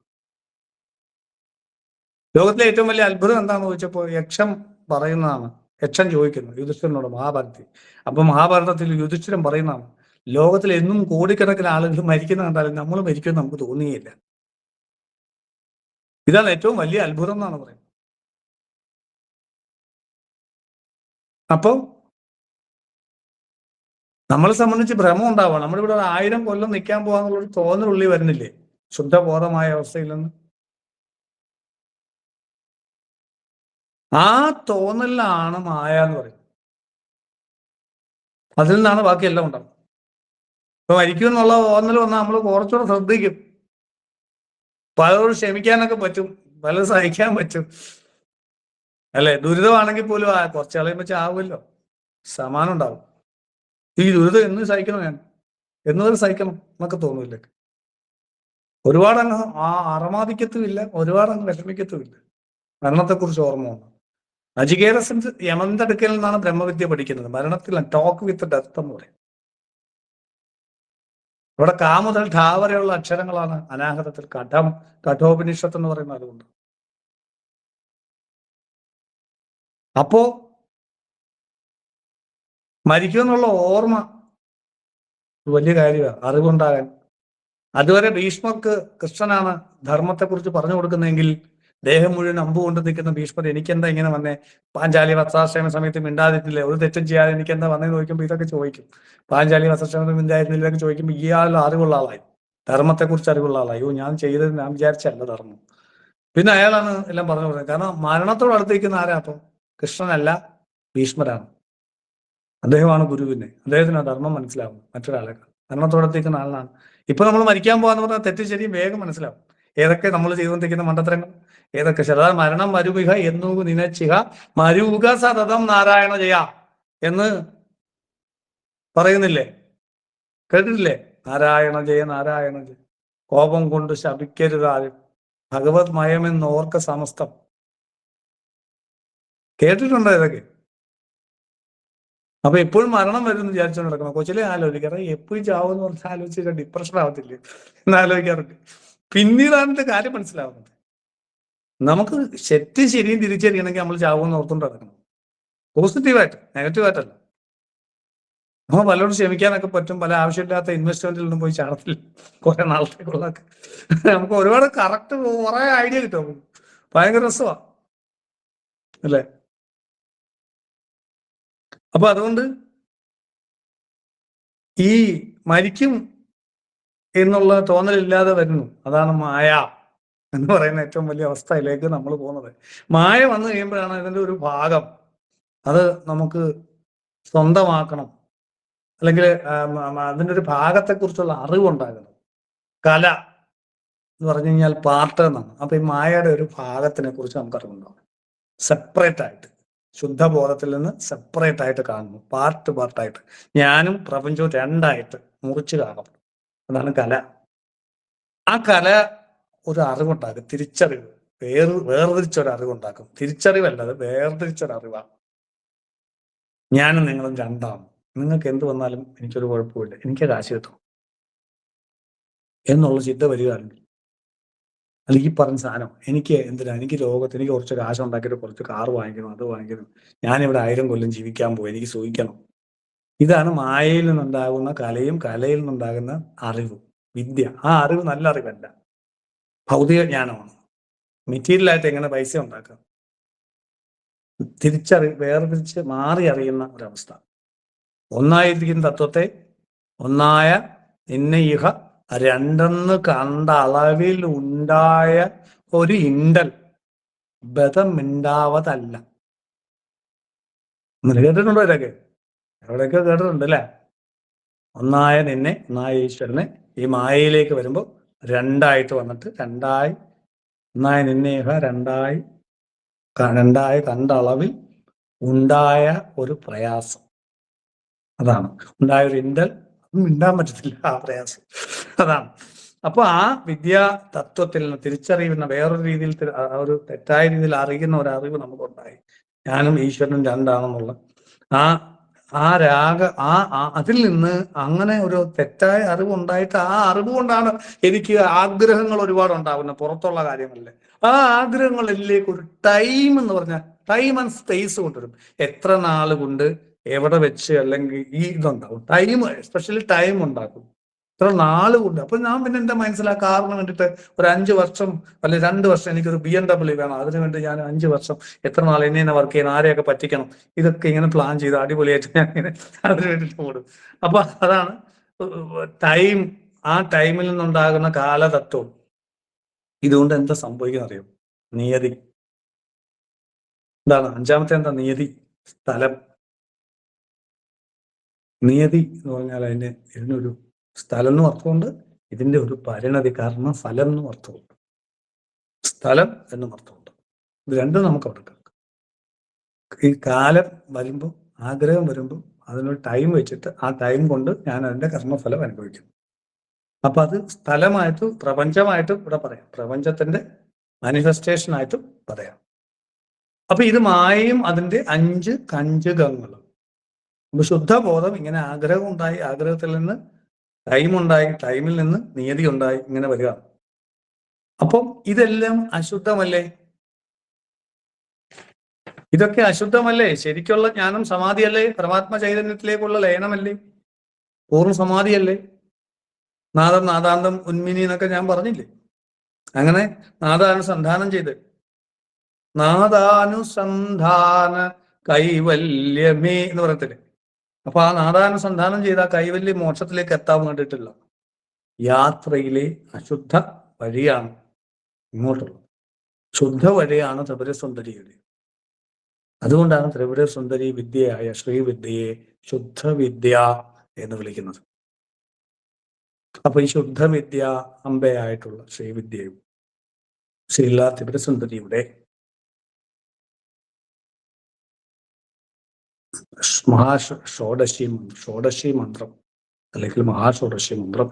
ലോകത്തിലെ ഏറ്റവും വലിയ അത്ഭുതം എന്താണെന്ന് ചോദിച്ചപ്പോൾ യക്ഷം പറയുന്നതാണ്. യക്ഷൻ ചോദിക്കുന്നു യുധിഷ്ഠിരനോട് മഹാഭാരതത്തിൽ. അപ്പൊ മഹാഭാരതത്തിൽ യുധിഷ്ഠിരൻ പറയുന്നതാണ്, ലോകത്തിൽ എന്നും കോടിക്കണക്കിന് ആളുകൾ മരിക്കുന്ന കണ്ടാലും നമ്മൾ മരിക്കുമെന്ന് നമുക്ക് തോന്നിയില്ല. ഇതാണ് ഏറ്റവും വലിയ അത്ഭുതം എന്നാണ് പറയുന്നത്. അപ്പൊ നമ്മളെ സംബന്ധിച്ച് ഭ്രമം ഉണ്ടാവുക, നമ്മളിവിടെ 1000 കൊല്ലം നിൽക്കാൻ പോകാന്നുള്ളൊരു തോന്നലുള്ളി വരുന്നില്ലേ ശുദ്ധബോധമായ അവസ്ഥയിൽ നിന്ന്? ആ തോന്നലാണ് മായ എന്ന് പറയുന്നത്. അതിൽ നിന്നാണ് ബാക്കിയെല്ലാം ഉണ്ടാകുന്നത്. ഇപ്പൊ മരിക്കും എന്നുള്ള തോന്നൽ വന്നാൽ നമ്മൾ കുറച്ചുകൂടെ ശ്രദ്ധിക്കും. പലരോട് ക്ഷമിക്കാനൊക്കെ പറ്റും, പലരും സഹിക്കാൻ പറ്റും, അല്ലെ? ദുരിതമാണെങ്കിൽ പോലും കുറച്ച് കളയുമ്പോൾ ചാവുമല്ലോ, സമാനം ഉണ്ടാവും. ഈ ദുരിതം എന്ന് സഹിക്കണം, ഞാൻ എന്നുവരെ സഹിക്കണം എന്നൊക്കെ തോന്നൂല്ലേ? ഒരുപാട് അങ്ങ് അറമാദിക്കത്തുമില്ല, ഒരുപാട് അങ്ങ് വിഷമിക്കത്തുമില്ല. മരണത്തെക്കുറിച്ച് ഓർമ്മ വന്നു. നചികേതസിന്റെ യമന്റെ അടുക്കൽ നിന്നാണ് ബ്രഹ്മവിദ്യ പഠിക്കുന്നത്. മരണത്തിൽ ടോക്ക് വിത്ത് ഡെത്ത് എന്ന് പറയും. ഇവിടെ കാ മുതൽ ഠാ വരെയുള്ള അക്ഷരങ്ങളാണ് അനാഹതത്തിൽ കഠോപനിഷത്ത് എന്ന് പറയുന്നത്. അതുകൊണ്ട് അപ്പോ മരിക്കുമെന്നുള്ള ഓർമ്മ വലിയ കാര്യമാണ്, അറിവുണ്ടാകാൻ. അതുവരെ ഭീഷ്മർക്ക് കൃഷ്ണനാണ് ധർമ്മത്തെക്കുറിച്ച് പറഞ്ഞു കൊടുക്കുന്നതെങ്കിൽ ദേഹം മുഴുവൻ അമ്പ് കൊണ്ട് നിൽക്കുന്ന ഭീഷ്മർ എനിക്കെന്താ ഇങ്ങനെ വന്നേ, പാഞ്ചാലി വസ്ത്രാശ്രമ സമയത്ത് മിണ്ടാതിട്ടില്ലേ, ഒരു തെറ്റും ചെയ്യാതെ എനിക്കെന്താ വന്നേന്ന് ചോദിക്കുമ്പോൾ ഇതൊക്കെ ചോദിക്കും. പാഞ്ചാലി വസ്ത്രാശ്രമത്തിൽ മിണ്ടായിരുന്നില്ല ഇതൊക്കെ ചോദിക്കുമ്പോൾ ഇയാൾ അറിവുള്ള ആളായി, ധർമ്മത്തെക്കുറിച്ച് അറിവുള്ള ആളായി. അയ്യോ ഞാൻ ചെയ്തത് ഞാൻ വിചാരിച്ചല്ല ധർമ്മം. പിന്നെ അയാളാണ് എല്ലാം പറഞ്ഞു കൊടുത്തത്. കാരണം മരണത്തോട് അടുത്തേക്കുന്ന ആരാ? അപ്പം കൃഷ്ണനല്ല, ഭീഷ്മരാണ്. അദ്ദേഹമാണ് ഗുരുവിനെ, അദ്ദേഹത്തിന് ആ ധർമ്മം മനസ്സിലാവും. മറ്റൊരാളെ മരണത്തോടത്തേക്കുന്ന ആളാണ്. ഇപ്പൊ നമ്മൾ മരിക്കാൻ പോകാന്ന് പറഞ്ഞാൽ തെറ്റ് ശരിയും വേഗം മനസ്സിലാവും. ഏതൊക്കെ നമ്മൾ ചെയ്തുകൊണ്ടിരിക്കുന്ന മണ്ടത്തരങ്ങൾ, ഏതൊക്കെ ശരി. മരണം മരുവിഹ എന്നു നിനച്ചിഹ മരുക സതതം നാരായണ ജയ എന്ന് പറയുന്നില്ലേ? കേട്ടിട്ടില്ലേ? നാരായണ ജയ നാരായണ ജയ, കോപം കൊണ്ട് ശപിക്കരുതാരും, ഭഗവത് മയമെന്ന് ഓർക്ക സമസ്തം. കേട്ടിട്ടുണ്ടോ ഇതൊക്കെ? അപ്പൊ എപ്പോഴും മരണം വരുമെന്ന് വിചാരിച്ചുകൊണ്ട് നടക്കണം. കൊച്ചിലെ ആലോചിക്കാറ് എപ്പോഴും ചാവെന്ന് പറഞ്ഞാൽ ആലോചിച്ചിട്ട് ഡിപ്രഷൻ ആവത്തില്ലേ എന്ന് ആലോചിക്കാറുണ്ട്. പിന്നീടാണ് ഇതിന്റെ കാര്യം മനസ്സിലാവുന്നത്. നമുക്ക് ശരിയും തിരിച്ചറിയണമെങ്കിൽ നമ്മൾ ചാവുമെന്ന് ഓർത്തുകൊണ്ട് നടക്കണം. പോസിറ്റീവായിട്ട്, നെഗറ്റീവായിട്ടല്ല. നമ്മൾ പലരോടും ക്ഷമിക്കാനൊക്കെ പറ്റും, പല ആവശ്യമില്ലാത്ത ഇൻവെസ്റ്റ്മെന്റിലൊന്നും പോയി ചാടത്തില്ല കുറെ നാളത്തേക്കുള്ളതൊക്കെ. നമുക്ക് ഒരുപാട് കറക്റ്റ് കുറെ ഐഡിയ കിട്ടും, ഭയങ്കര രസമാണ് അല്ലേ? അപ്പൊ അതുകൊണ്ട് ഈ മരിക്കും എന്നുള്ള തോന്നലില്ലാതെ വരുന്നു. അതാണ് മായ എന്ന് പറയുന്ന ഏറ്റവും വലിയ അവസ്ഥയിലേക്ക് നമ്മൾ പോകുന്നത്. മായ വന്നു കഴിയുമ്പോഴാണ് ഇതിന്റെ ഒരു ഭാഗം അത് നമുക്ക് സ്വന്തമാക്കണം, അല്ലെങ്കിൽ അതിൻ്റെ ഒരു ഭാഗത്തെക്കുറിച്ചുള്ള അറിവുണ്ടാകുന്നത്. കല എന്ന് പറഞ്ഞു കഴിഞ്ഞാൽ പാർട്ട് എന്നാണ്. അപ്പൊ ഈ മായയുടെ ഒരു ഭാഗത്തിനെ കുറിച്ച് നമുക്ക് അറിവുണ്ടാവും. സെപ്പറേറ്റ് ആയിട്ട്, ശുദ്ധബോധത്തിൽ നിന്ന് സെപ്പറേറ്റ് ആയിട്ട് കാണുന്നു, പാർട്ടായിട്ട്. ഞാനും പ്രപഞ്ചവും രണ്ടായിട്ട് മുറിച്ച് കാണും. അതാണ് കല. ആ കല ഒരു അറിവുണ്ടാക്കും, തിരിച്ചറിവ്, വേർതിരിച്ചൊരു അറിവുണ്ടാക്കും. തിരിച്ചറിവല്ല, അത് വേർതിരിച്ചൊരറിവാണ്. ഞാനും നിങ്ങളും രണ്ടാണ്, നിങ്ങൾക്ക് എന്ത് വന്നാലും എനിക്കൊരു കുഴപ്പമില്ല, എനിക്ക് കാശ് കിട്ടും എന്നുള്ള ചിന്ത വരികയാണെങ്കിൽ, അല്ലെങ്കിൽ ഈ പറഞ്ഞ സാധനം എനിക്ക് എന്തിനാ, എനിക്ക് ലോകത്ത് എനിക്ക് കുറച്ച് കാശ് ഉണ്ടാക്കിയിട്ട് കുറച്ച് കാർ വാങ്ങിക്കണം, അത് വാങ്ങിക്കണം, ഞാനിവിടെ 1000 കൊല്ലം ജീവിക്കാൻ പോകും, എനിക്ക് സൂഹിക്കണം. ഇതാണ് മായയിൽ നിന്നുണ്ടാകുന്ന കലയും കലയിൽ നിന്നുണ്ടാകുന്ന അറിവ്, വിദ്യ. ആ അറിവ് നല്ല അറിവല്ല, ഭൗതിക ജ്ഞാനമാണ്. മെറ്റീരിയലായിട്ട് എങ്ങനെ പൈസ ഉണ്ടാക്കാം, വേർതിരിച്ച് മാറി അറിയുന്ന ഒരവസ്ഥ. ഒന്നായിരിക്കുന്ന തത്വത്തെ ഒന്നായ നിന്നെ ഇഹ രണ്ടെന്ന് കണ്ട അളവിൽ ഉണ്ടായ ഒരു ഇണ്ടൽ ബതമിണ്ടാവതല്ല. നിങ്ങൾ കേട്ടിട്ടുണ്ടോ ഇതൊക്കെ? എവിടെയൊക്കെ കേട്ടിട്ടുണ്ട് അല്ലേ? ഒന്നായ നിന്നെ, ഒന്നായ ഈശ്വരനെ ഈ മായയിലേക്ക് വരുമ്പോൾ രണ്ടായിട്ട് വന്നിട്ട് രണ്ടായി, ഒന്നായ നിന്നേഹ രണ്ടായി കണ്ട അളവിൽ ഉണ്ടായ ഒരു പ്രയാസം. അതാണ് ഉണ്ടായ ഒരു ഇണ്ടൽ. മിണ്ടാൻ പറ്റത്തില്ല, ആ പ്രയാസം അതാണ്. അപ്പൊ ആ വിദ്യാ തത്വത്തിൽ നിന്ന് തിരിച്ചറിയുന്ന വേറൊരു രീതിയിൽ ഒരു തെറ്റായ രീതിയിൽ അറിയുന്ന ഒരു അറിവ് നമുക്കുണ്ടായി. ഞാനും ഈശ്വരനും രണ്ടാണെന്നുള്ള ആ ആ രാഗ അതിൽ നിന്ന് അങ്ങനെ ഒരു തെറ്റായ അറിവ് ഉണ്ടായിട്ട് ആ അറിവ് കൊണ്ടാണ് എനിക്ക് ആഗ്രഹങ്ങൾ ഒരുപാട് ഉണ്ടാകുന്നത് പുറത്തുള്ള കാര്യങ്ങളില്. ആ ആഗ്രഹങ്ങളിലേക്ക് ഒരു ടൈം എന്ന് പറഞ്ഞാൽ ടൈം ആൻഡ് സ്പേസ് കൊണ്ടുവരും. എത്ര നാൾ കൊണ്ട് എവിടെ വെച്ച് അല്ലെങ്കിൽ ഈ ഇതുണ്ടാവും. ടൈം, എസ്പെഷ്യലി ടൈം ഉണ്ടാക്കും. ഇത്ര നാള് കൊണ്ട്. അപ്പൊ ഞാൻ പിന്നെ എന്റെ മനസ്സിൽ ആ കാറിന് വേണ്ടിയിട്ട് ഒരു 5 വർഷം അല്ലെ 2 വർഷം എനിക്കൊരു BMW വേണം. അതിനു വേണ്ടി ഞാൻ 5 വർഷം എത്ര നാൾ എന്നെ വർക്ക് ചെയ്യണം, ആരെയൊക്കെ പറ്റിക്കണം, ഇതൊക്കെ ഇങ്ങനെ പ്ലാൻ ചെയ്ത് അടിപൊളിയായിട്ട് ഞാൻ ഇങ്ങനെ അതിന് വേണ്ടിയിട്ട് ഓടും. അപ്പൊ അതാണ് ടൈം. ആ ടൈമിൽ നിന്നുണ്ടാകുന്ന കാലതത്വം. ഇതുകൊണ്ട് എന്താ സംഭവിക്കുന്ന അറിയാം? നിയതി. എന്താണ് 5-മത്തെ? എന്താ നിയതി? സ്ഥലം. നിയതി എന്ന് പറഞ്ഞാൽ ഇതിനൊരു സ്ഥലം എന്നും അർത്ഥമുണ്ട്, ഇതിന്റെ ഒരു പരിണതി കാരണം ഫലം എന്നും അർത്ഥമുണ്ട്, സ്ഥലം എന്നും അർത്ഥമുണ്ട്. ഇത് രണ്ടും നമുക്ക് അവിടെ കേൾക്കാം. ഈ കാലം വരുമ്പോൾ, ആഗ്രഹം വരുമ്പോൾ അതിനൊരു ടൈം വെച്ചിട്ട് ആ ടൈം കൊണ്ട് ഞാൻ അതിന്റെ കർമ്മഫലം അനുഭവിക്കുന്നു. അപ്പൊ അത് സ്ഥലമായിട്ടും പ്രപഞ്ചമായിട്ടും ഇവിടെ പറയാം, പ്രപഞ്ചത്തിന്റെ മാനിഫെസ്റ്റേഷൻ ആയിട്ടും പറയാം. അപ്പൊ ഇത് മായയും അതിന്റെ 5 കഞ്ചുകങ്ങളും. അപ്പൊ ശുദ്ധബോധം ഇങ്ങനെ ആഗ്രഹം ഉണ്ടായി, ആഗ്രഹത്തിൽ നിന്ന് ടൈം ഉണ്ടായി, ടൈമിൽ നിന്ന് നിയതി ഉണ്ടായി, ഇങ്ങനെ വരിക. അപ്പം ഇതെല്ലാം അശുദ്ധമല്ലേ? ഇതൊക്കെ അശുദ്ധമല്ലേ? ശരിക്കുള്ള ജ്ഞാനം സമാധിയല്ലേ? പരമാത്മ ചൈതന്യത്തിലേക്കുള്ള ലയനമല്ലേ? പൂർണ്ണ സമാധിയല്ലേ? നാദം, നാദാന്തം, ഉന്മിനി എന്നൊക്കെ ഞാൻ പറഞ്ഞില്ലേ? അങ്ങനെ നാദാനുസന്ധാനം ചെയ്ത് നാദാനുസന്ധാന കൈവല്യമേ എന്ന് പറയത്തില്ലേ? അപ്പൊ ആ നാദാനുസന്ധാനം ചെയ്ത ആ കൈവല്യ മോക്ഷത്തിലേക്ക് എത്താൻ വേണ്ടിയിട്ടില്ല യാത്രയിലെ അശുദ്ധ വഴിയാണ് ഇങ്ങോട്ടുള്ളത്. ശുദ്ധ വഴിയാണ് ത്രിപുരസുന്ദരിയുടെ. അതുകൊണ്ടാണ് ത്രിപുരസുന്ദരി വിദ്യയായ ശ്രീവിദ്യയെ ശുദ്ധവിദ്യ എന്ന് വിളിക്കുന്നത്. അപ്പൊ ഈ ശുദ്ധവിദ്യ അമ്പയായിട്ടുള്ള ശ്രീവിദ്യയും ശ്രീല ത്രിപുരസുന്ദരിയുടെ ഷോഡശി മന്ത്രം അല്ലെങ്കിൽ മഹാഷോഡശി മന്ത്രം,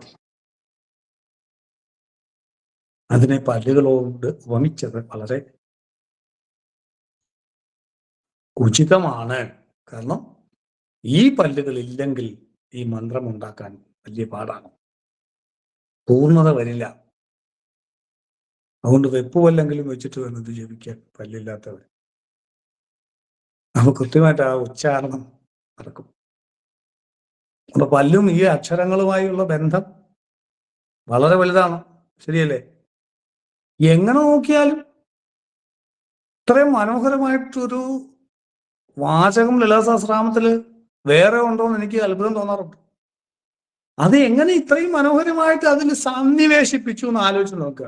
അതിനെ പല്ലുകളോട് ഉപമിച്ചത് വളരെ ഉചിതമാണ്. കാരണം ഈ പല്ലുകൾ ഇല്ലെങ്കിൽ ഈ മന്ത്രം ഉണ്ടാക്കാൻ വലിയ പാടാണ്, പൂർണ്ണത വരില്ല. അതുകൊണ്ട് വെപ്പുവല്ലെങ്കിലും വെച്ചിട്ട് വേണം ഇത് ജപിക്കാൻ പല്ലില്ലാത്തവർ. അപ്പൊ കൃത്യമായിട്ട് ആ ഉച്ചാരണം നടക്കും. അപ്പൊ പല്ലും ഈ അക്ഷരങ്ങളുമായുള്ള ബന്ധം വളരെ വലുതാണ്, ശരിയല്ലേ? എങ്ങനെ നോക്കിയാലും ഇത്രയും മനോഹരമായിട്ടൊരു വാചകം ലളിതാ സഹസ്രനാമത്തില് വേറെ ഉണ്ടോ എന്ന് എനിക്ക് അത്ഭുതം തോന്നാറുണ്ട്. അത് എങ്ങനെ ഇത്രയും മനോഹരമായിട്ട് അതിൽ സന്നിവേശിപ്പിച്ചു എന്ന് ആലോചിച്ച് നോക്കുക.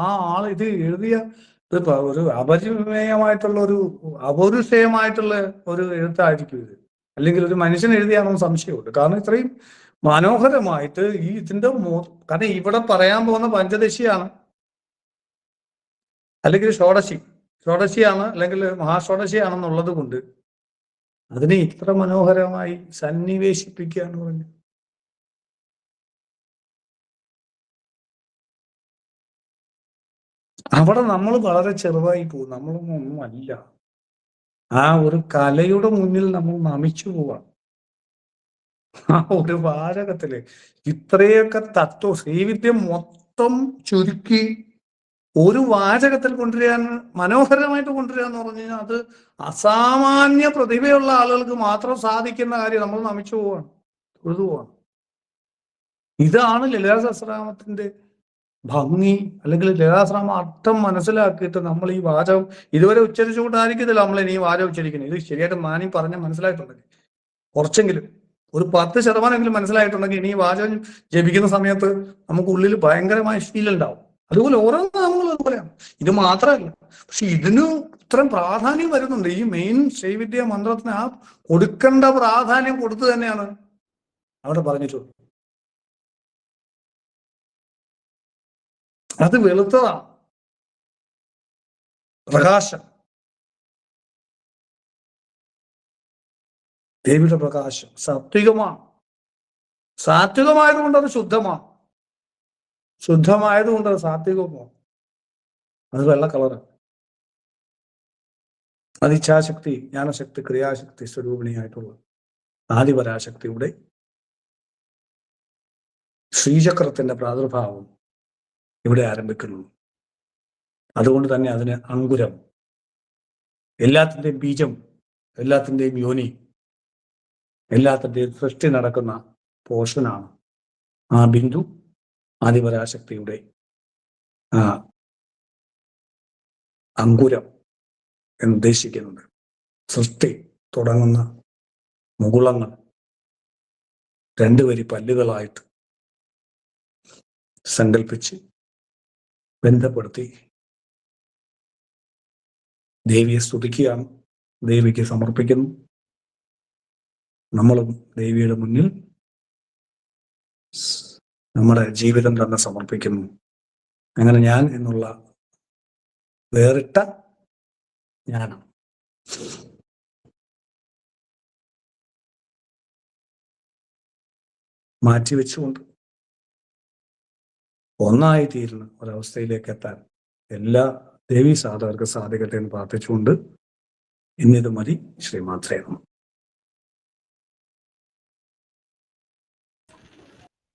ആ ആൾ ഇത് എഴുതിയ ഒരു അപരിമേയമായിട്ടുള്ള ഒരു അപൗരുഷേയമായിട്ടുള്ള ഒരു എഴുത്തായിരിക്കും ഇത്, അല്ലെങ്കിൽ ഒരു മനുഷ്യൻ എഴുതിയാണെന്ന് സംശയമുണ്ട്. കാരണം ഇത്രയും മനോഹരമായിട്ട് ഈ ഇതിന്റെ കാരണം ഇവിടെ പറയാൻ പോകുന്ന പഞ്ചദശിയാണ്, അല്ലെങ്കിൽ ഷോഡശിയാണ്, അല്ലെങ്കിൽ മഹാഷോഡശിയാണെന്നുള്ളത് കൊണ്ട് അതിനെ ഇത്ര മനോഹരമായി സന്നിവേശിപ്പിക്കുക എന്ന് പറഞ്ഞു. അവിടെ നമ്മൾ വളരെ ചെറുതായി പോകും, നമ്മളൊന്നും അല്ല. ആ ഒരു കലയുടെ മുന്നിൽ നമ്മൾ നമിച്ചു പോവാം. ആ ഒരു വാചകത്തില് ഇത്രയൊക്കെ തത്വം ശ്രീവിദ്യ മൊത്തം ചുരുക്കി ഒരു വാചകത്തിൽ കൊണ്ടുവരാൻ, മനോഹരമായിട്ട് കൊണ്ടുവരിക എന്ന് പറഞ്ഞു കഴിഞ്ഞാൽ അത് അസാമാന്യ പ്രതിഭയുള്ള ആളുകൾക്ക് മാത്രം സാധിക്കുന്ന കാര്യം. നമ്മൾ നമിച്ചു പോവാണ്, തൊഴുതു പോവാണ്. ഇതാണ് ലളിതാ സഹസ്രനാമത്തിന്റെ ഭംഗി, അല്ലെങ്കിൽ ലളിതാ സഹസ്രനാമ അർത്ഥം മനസ്സിലാക്കിയിട്ട് നമ്മൾ ഈ വാചകം ഇതുവരെ ഉച്ചരിച്ചുകൊണ്ടായിരിക്കത്തില്ല നമ്മൾ ഇനി ഈ വാചകം ഉച്ചരിക്കുന്നത്. ഇത് ശരിയായിട്ട് മാനി പറഞ്ഞ മനസ്സിലായിട്ടുണ്ടെങ്കിൽ കുറച്ചെങ്കിലും ഒരു 10% മനസ്സിലായിട്ടുണ്ടെങ്കിൽ ഇനി ഈ വാചകം ജപിക്കുന്ന സമയത്ത് നമുക്ക് ഉള്ളിൽ ഭയങ്കരമായ ഫീൽ ഉണ്ടാവും. അതുപോലെ ഓരോ നാമങ്ങളും അതുപോലെയാണ്. ഇത് മാത്രമല്ല, പക്ഷെ ഇതിന് ഇത്രയും പ്രാധാന്യം വരുന്നുണ്ട്. ഈ മെയിൻ ശ്രീവിദ്യ മന്ത്രത്തിന് ആ കൊടുക്കേണ്ട പ്രാധാന്യം കൊടുത്തു തന്നെയാണ് അവിടെ പറഞ്ഞിട്ടുള്ളത്. അത് വെളുത്തതാണ്, പ്രകാശം, ദേവിയുടെ പ്രകാശം സാത്വികമാണ്. സാത്വികമായതുകൊണ്ട് അത് ശുദ്ധമാണ്, ശുദ്ധമായതുകൊണ്ട് അത് സാത്വികമാണ്. അത് വെള്ള കളറാണ്. അത് ഇച്ഛാശക്തി, ജ്ഞാനശക്തി, ക്രിയാശക്തി സ്വരൂപിണിയായിട്ടുള്ള ആദിപരാശക്തിയുടെ ശ്രീചക്രത്തിന്റെ പ്രാദുർഭാവം ഇവിടെ ആരംഭിക്കുന്നു. അതുകൊണ്ട് തന്നെ അതിന് അങ്കുരം, എല്ലാത്തിൻ്റെയും ബീജം, എല്ലാത്തിൻ്റെയും യോനി, എല്ലാത്തിൻ്റെയും സൃഷ്ടി നടക്കുന്ന പോർഷനാണ് ആ ബിന്ദു. ആദിപരാശക്തിയുടെ ആ അങ്കുരം എന്നുദ്ദേശിക്കുന്നത് സൃഷ്ടി തുടങ്ങുന്ന മുകുളങ്ങൾ 2 വരി പല്ലുകളായിട്ട് സങ്കല്പിച്ച് ബന്ധപ്പെടുത്തി ദേവിയെ സ്തുതിക്കുകയാണ്, ദേവിക്ക് സമർപ്പിക്കുന്നു. നമ്മളും ദേവിയുടെ മുന്നിൽ നമ്മുടെ ജീവിതം തന്നെ സമർപ്പിക്കുന്നു. അങ്ങനെ ഞാൻ എന്നുള്ള വേറിട്ട ജ്ഞാനം മാറ്റിവെച്ചുകൊണ്ട് ഒന്നായിത്തീരുന്ന ഒരവസ്ഥയിലേക്ക് എത്താൻ എല്ലാ ദേവീ സാധകർക്ക് സാധിക്കട്ടെ എന്ന് പ്രാർത്ഥിച്ചുകൊണ്ട് ഇന്നിത് മതി. ശ്രീമാത്രേ നമഃ.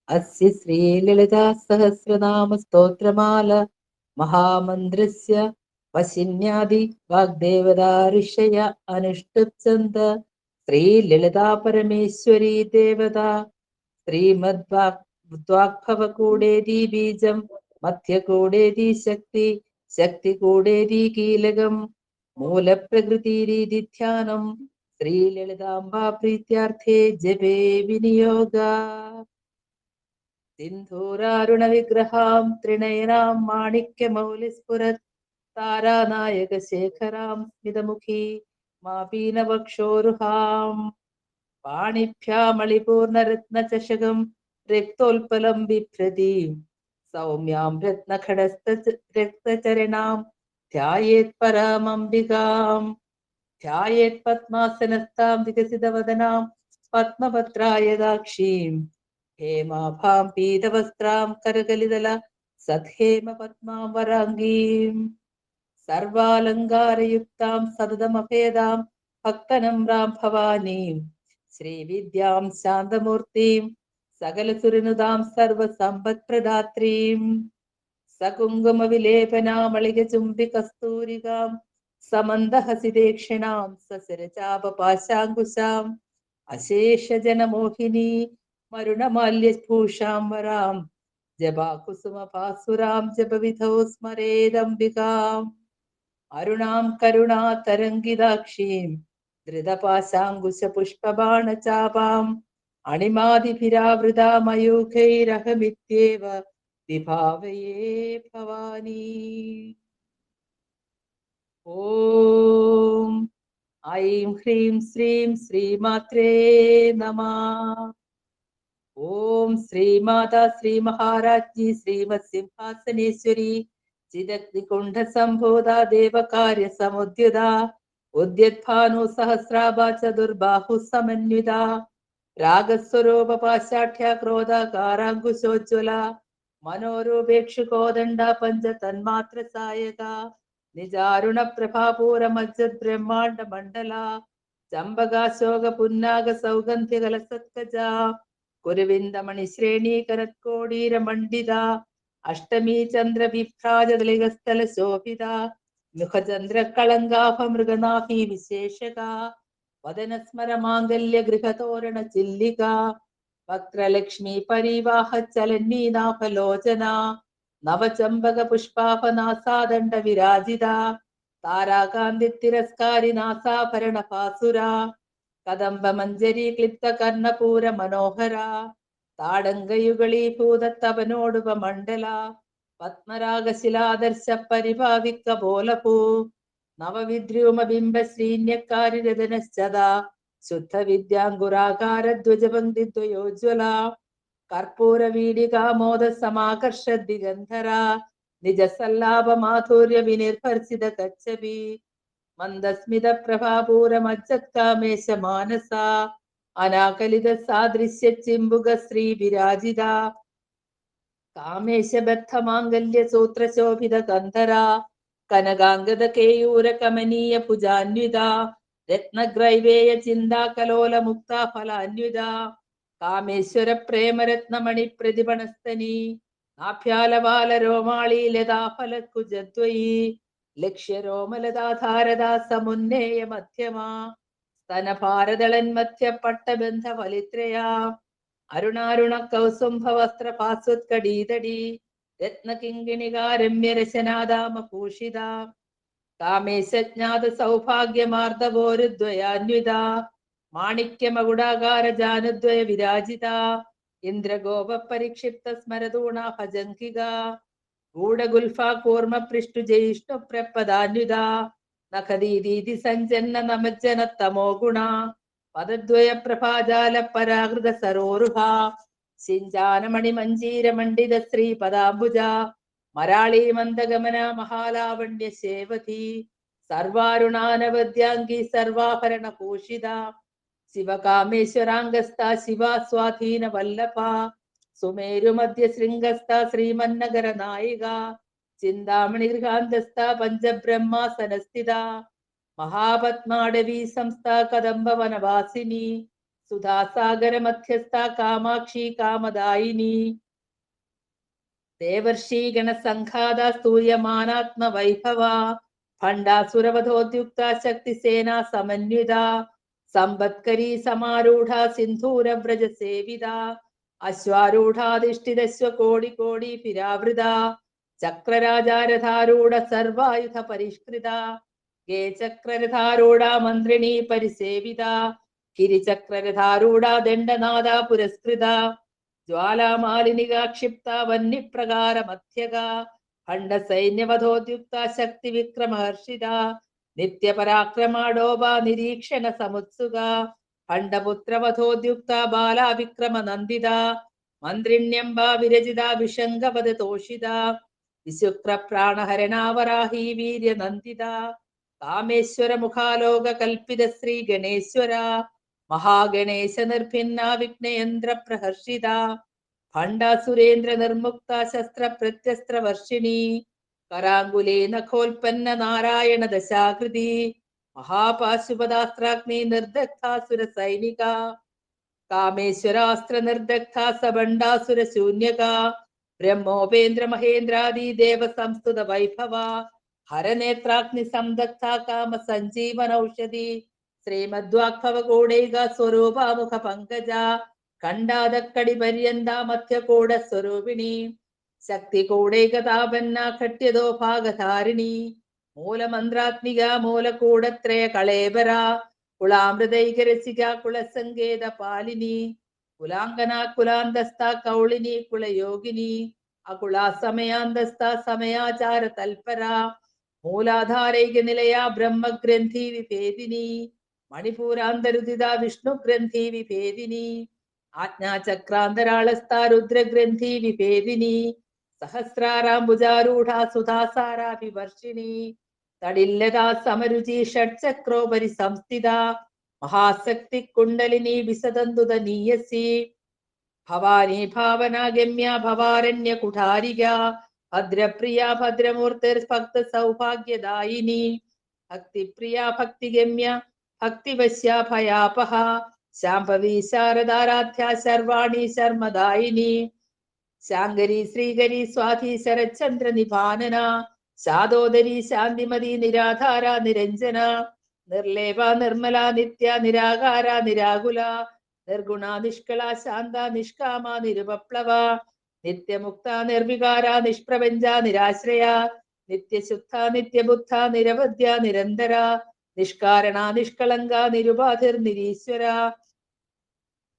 അസ്യ ശ്രീലളിതാ സഹസ്രനാമ സ്തോത്രമാല മഹാമന്ത്രസ്യ വശിന്യാദി വാഗ്ദേവതാ ഋഷയ അനുഷ്ഠുപ്ഛന്ത ശ്രീലളിതാ പരമേശ്വരീ ദേവതാ ശ്രീമദ്വാഗ്ഭവകൂടേതി ബീജം മധ്യകൂടേതി ശക്തി ശക്തികൂടേതി കീലകം മൂലപ്രകൃതിരീതി ധ്യാനം ശ്രീലളിതാംബാ പ്രീത്യാർത്ഥേ ജപേ വിനിയോഗ. സിന്ധൂരാരുണ വിഗ്രഹാം ത്രിനയനാം മാണിക്യമൗലിസ്ഫുരത് താരാനായക ശേഖരാം സ്മിതമുഖി മാപീനവക്ഷോരുഹാം പാണിഭ്യാമളിപൂർണരത്നചഷകം രക്തോൽപലം ബിഭ്രതീം സൗമ്യാം രത്നഖടസ്ഥരക്തചരണാം ധ്യായേത് പരമംബികാം ധ്യായേത് പത്മാസനസ്ഥാം വികസിതവദനാം പത്മപത്രായതാക്ഷീം ഹേമാഭാം പീതവസ്ത്രാം കരകലിതല സത്ഹേമ പത്മാം വരാംഗീം സർവാലങ്കാരയുക്താം സതതമഭേദാം ഭക്തനമ്രാം ഭവാനീം ശ്രീവിദ്യാം ശാന്തമൂർത്തിം സകലസുരനുതാം സർവസമ്പത്പ്രദാത്രീം സകുങ്കുമവിലേപനാമളികചുംബികസ്തൂരികാം സമന്ദഹസിതേക്ഷിണാം സസരചാപപാശാങ്കുശാം അശേഷജനമോഹിനി മരുണമാല്യഭൂഷാം വരാം ജപാകുസുമഭാസുരാം ജപവിധൗ സ്മരേദംബികാം അരുണാം കരുണാതരംഗിതാക്ഷീം ധൃതപാശാങ്കുശപുഷ്പബാണചാപാം അണിമാദിഭിരാവൃതാമയൂഖൈരഹമിത്യേവ വിഭാവയേ ഭവാനി. ഓം ഐം ഹ്രീം ശ്രീം ശ്രീമാത്രേ നമഃ. ഓം ശ്രീമാതാ ശ്രീ മഹാരാജ്ഞി ശ്രീമത് സിംഹാസനേശ്വരി ചിദഗ്നികുണ്ഠ സംഭൂത ദേവകാര്യ സമുദ്യുത ഉദ്യദ്ഭാനു സഹസ്രാഭാ ചതുർബാഹു സമന്വിത രാഗസ്വരൂപ പാശാഠ്യ ക്രോധാകാരാങ്കുശോജ്വല മനോരൂപേക്ഷുകോദണ്ഡ പഞ്ചതന്മാത്ര സായക നിജാരുണ പ്രഭാപൂരമജ്ജത് ബ്രഹ്മാണ്ഡ മണ്ഡല ചമ്പകാശോക പുന്നാഗ സൗഗന്ധ്യ കലസത്കജ കുരുവിന്ദമണി ശ്രേണീ കനത്കോടീര മണ്ഡിത അഷ്ടമീ ചന്ദ്ര വിഭ്രാജതലികസ്ഥല ശോഭിത മുഖചന്ദ്ര കളങ്കാഭ മൃഗനാഭി വിശേഷക വദനസ്മര മാംഗല്യ ഗൃഹതോരണ ചില്ലിക വക്രലക്ഷ്മി പരിവാഹ ചലന്നീനാഭലോചന നവചമ്പക പുഷ്പാഭനാസാദണ്ഡ വിരാജിത താരാകാന്തി തിരസ്കാരി നാസാഭരണ പാസുര കദംബ മഞ്ജരി ക്ലിപ്ത കർണപൂര മനോഹര താടങ്കയുകളീഭൂതത്തവനോടുപമണ്ഡല പത്മരാഗശിലാദർശ പരിഭാവിക്ക പോലപൂ നവവിദ്രൂമ ബിംബ ശ്രീന്യക്കാരിരതനശ്ചതാ ശുദ്ധ വിദ്യാങ്കുരാകാരധ്വജപംക്തിദ്വയോജ്വല കർപ്പൂര വീടികാമോദ സമാകർഷ ദിഗന്ധര നിജസല്ലാപ മാധുര്യ വിനിർഭർസിത കച്ചപി മന്ദസ്മിത പ്രഭാപൂരമജ്ജത്കാമേശ മാനസ അനാകലിത സാദൃശ്യ ചിംബുക ശ്രീ വിരാജിത കാമേശബദ്ധമാംഗല്യ സൂത്രശോഭിത കന്ധര കനകാംഗത കേയൂര കമനീയ ഭുജാന്വിത രത്നഗ്രൈവേയ ചിന്താകലോല മുക്ത ഫലാന്വിത കാമേശ്വര പ്രേമരത്നമണി പ്രതിപണസ്തനി നാഭ്യാലവാല രോമാളി ലതാഫല കുജദ്വയി ലക്ഷ്യരോമലതാധാരദാ സമുന്നേയ മധ്യമാ സ്തനഭാരതളൻ മധ്യ പട്ടബന്ധ വലിത്രയാ അരുണാരുണ കൗസുംഭ വസ്ത്ര പാസ്വത്കടീതടി രത്നകിങ്കിണികാരമ്യരശനാദാമഭൂഷിത കാമേശജ്ഞാത സൗഭാഗ്യമാർദ്ദവോരുദ്വയാന്വിത മാണിക്യമകുടാകാര ജാനുദ്വയ വിരാജിത ഇന്ദ്രഗോപ പരിക്ഷിപ്ത സ്മരതൂണ ഭജങ്കിക ഗൂഢഗുൽഫ കൂർമ്മ പൃഷ്ടു ജയിഷ്ണു പ്രപദാന്വിത നഖദീദീതി സഞ്ജന്ന നമജ്ജന തമോ ഗുണ പദദ്വയ പ്രഭാജാല പരാകൃത സരോരുഹ സിഞ്ചാനമണി മഞ്ജീര മണ്ഡിത ശ്രീ പദാംബുജ മരാളി മന്ദഗമന മഹാലാവണ്യ ശേവതി സർവാരുണാനവദ്യാംഗി സർവാഭരണ ഭൂഷിത ശിവകാമേശ്വരാംഗസ്ഥ ശിവാസ്വാധീന വല്ലഭ സുമേരുമധ്യ ശൃംഗസ്ഥ ശ്രീമന്നഗര നായിക ചിന്താമണി ഗൃഹാന്തസ്ഥ പഞ്ചബ്രഹ്മാസനസ്ഥിത മഹാപത്മാടവീ സംസ്ഥ കദംബവനവാസിനി സുധാസാഗര മധ്യസ്ഥ കാമാക്ഷി കാമദായിനി ദേവർഷീഗണ സംഘാത സ്തൂയമാനാത്മവൈഭവ ഭണ്ഡാസുരവധോദ്യുക്ത ശക്തിസേനാ സമന്വിത സമ്പത്കരീ സമാരൂഢ സിന്ധൂരവ്രജ സേവിത അശ്വാരൂഢാധിഷ്ഠിതശ്വ കോടി കോടി പിരാവൃത ചക്രരാജാരഥാരൂഢ സർവായുധ പരിഷ്കൃത ഗേ ചക്രരഥാരൂഢ മന്ത്രിണീ പരിസേവിത ഗിരിചക്രരഥാരൂഢ ദണ്ഡനാഥ പുരസ്കൃത ജ്വാലാമാലിനികാക്ഷിപ്ത വന്യപ്രകാര മധ്യക ഭണ്ഡ സൈന്യവധോദ്യുക്ത ശക്തി വിക്രമഹർഷിത നിത്യപരാക്രമാടോപ നിരീക്ഷണ സമുത്സുക ഭണ്ഡപുത്രവധോദ്യുക്ത ബാലാ വിക്രമ നന്ദിത മന്ത്രിണ്യംബ വിരചിത വിശങ്കപദ തോഷിത വിശുക്ര പ്രാണഹരണാവരാഹി വീര്യ നന്ദിത കാമേശ്വര മുഖാലോക കൽപ്പിത ശ്രീ ഗണേശ്വര മഹാഗണേശ നിർഭിന്ന വിഘ്നയന്ത്ര പ്രഹർഷിത ഭണ്ഡാസുരേന്ദ്ര നിർമുക്ത ശസ്ത്ര പ്രത്യസ്ത്ര വർഷിണി കരാങ്കുലേ നഖോൽപ്പന്ന നാരായണ ദശാകൃതി മഹാപാശുപദാസ്ത്രാഗ്നി നിർദഗ്ധാസുര സൈനിക കാമേശ്വരാസ്ത്ര നിർദഗ്ധ സബണ്ഡാസുര ശൂന്യക ബ്രഹ്മോപേന്ദ്ര മഹേന്ദ്രാദി ദേവ സംസ്തുത വൈഭവ ഹരനേത്രാഗ്നി സംദഗ്ധ കാമ സഞ്ജീവനൌഷധി ശ്രീമദ്വാഗ്ഭവ കൂടൈക സ്വരൂപാമുഖ പങ്കജ കണ്ടാദക്കടി പര്യന്ത മധ്യകൂട സ്വരൂപിണി ശക്തി കൂടൈകതാപന്ന ഘട്യതോ ഭാഗധാരിണി മൂലമന്ത്രാത്മിക മൂലകൂടത്രയ കളേബര കുളാമൃതൈകരസിക കുളസങ്കേത പാലിനി കുലാംഗന കുലാന്തസ്ഥ കൗളിനി കുളയോഗിനി അകുളാസമയാന്തസ്ഥ സമയാചാര തൽപര മൂലാധാരൈക നിലയ ബ്രഹ്മഗ്രന്ഥി വിഭേദിനി മണിപൂരാന്തരുദിത വിഷ്ണുഗ്രന്ഥി വിഭേദിനി ആജ്ഞാചക്രാന്തരാളസ്ഥ രുദ്രഗ്രന്ഥി വിഭേദിനി സഹസ്രാരാംബുജാരൂഢ സുധാസാരാഭിവർഷിണി തടില്ലതാ സമരുചി ഷഡ്ചക്രോപരി സംസ്ഥിത മഹാശക്തി കുണ്ടലിനി വിസതന്തുത നീയസി ഭവാനി ഭാവനാഗമ്യ ഭവാരണ്യ കുഠാരിക ഭദ്രപ്രിയ ഭദ്രമൂർത്തിർ ഭക്ത സൗഭാഗ്യദായിനി ഭക്തിപ്രിയ ഭക്തിഗമ്യ ഭക്തിവശ്യ ഭയാപഹ ശാംഭവി ശാരദാരാധ്യ ശർവാണി ശർമ്മദായിനി ശാങ്കരി ശ്രീകരി സ്വാധി ശരചന്ദ്ര നിഭാനന ശാദോദരി ശാന്തിമതി നിരാധാര നിരഞ്ജന നിർലേപ നിർമ്മല നിത്യ നിരാകാര നിരാകുല നിർഗുണ നിഷ്കള ശാന്ത നിഷ്കാമ നിരുപപ്ലവ നിത്യമുക്ത നിർവികാര നിഷ്പ്രപഞ്ച നിരാശ്രയ നിത്യശുദ്ധ നിത്യബുദ്ധ നിരവധ്യ നിരന്തര നിഷ്കാരണ നിഷ്കളങ്ക നിരുപാധിർ നിരീശ്വര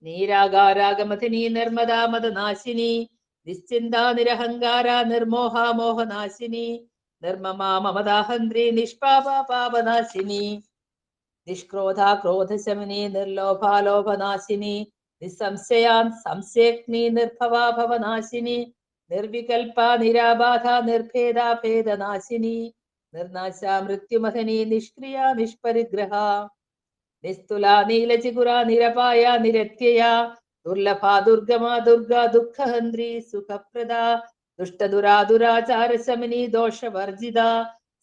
നീരാകാരാഗമഥിനി നിർമ്മദാ മദനാശിനി നിശ്ചിന്ത നിരഹങ്കാര നിർമോഹ മോഹനാശിനി നിർമ്മമാ മമതാഹന്ത്രി നിഷ്പാപ പാപനാശിനി നിഷ്ക്രോധ ക്രോധശമിനി നിർലോഭാലോഭനാശിനി നിസ്സംശയാൻ സംശയഗ്നി നിർഭവാ ഭവനാശിനി നിർവികൽപ നിരാബാധ നിർഭേദ ഭേദനാശിനി നിർനാശ മൃത്യുമഥനി നിഷ്ക്രിയ നിഷ്പരിഗ്രഹ നിസ്തുല നീലചികുര നിരപായ നിരത്യയ ദുർലഭ ദുർഗമ ദുർഗ ദുഃഖഹന്ത്രി സുഖപ്രദ ദുഷ്ടദുരാദുരാചാരശമിനി ദോഷവർജിത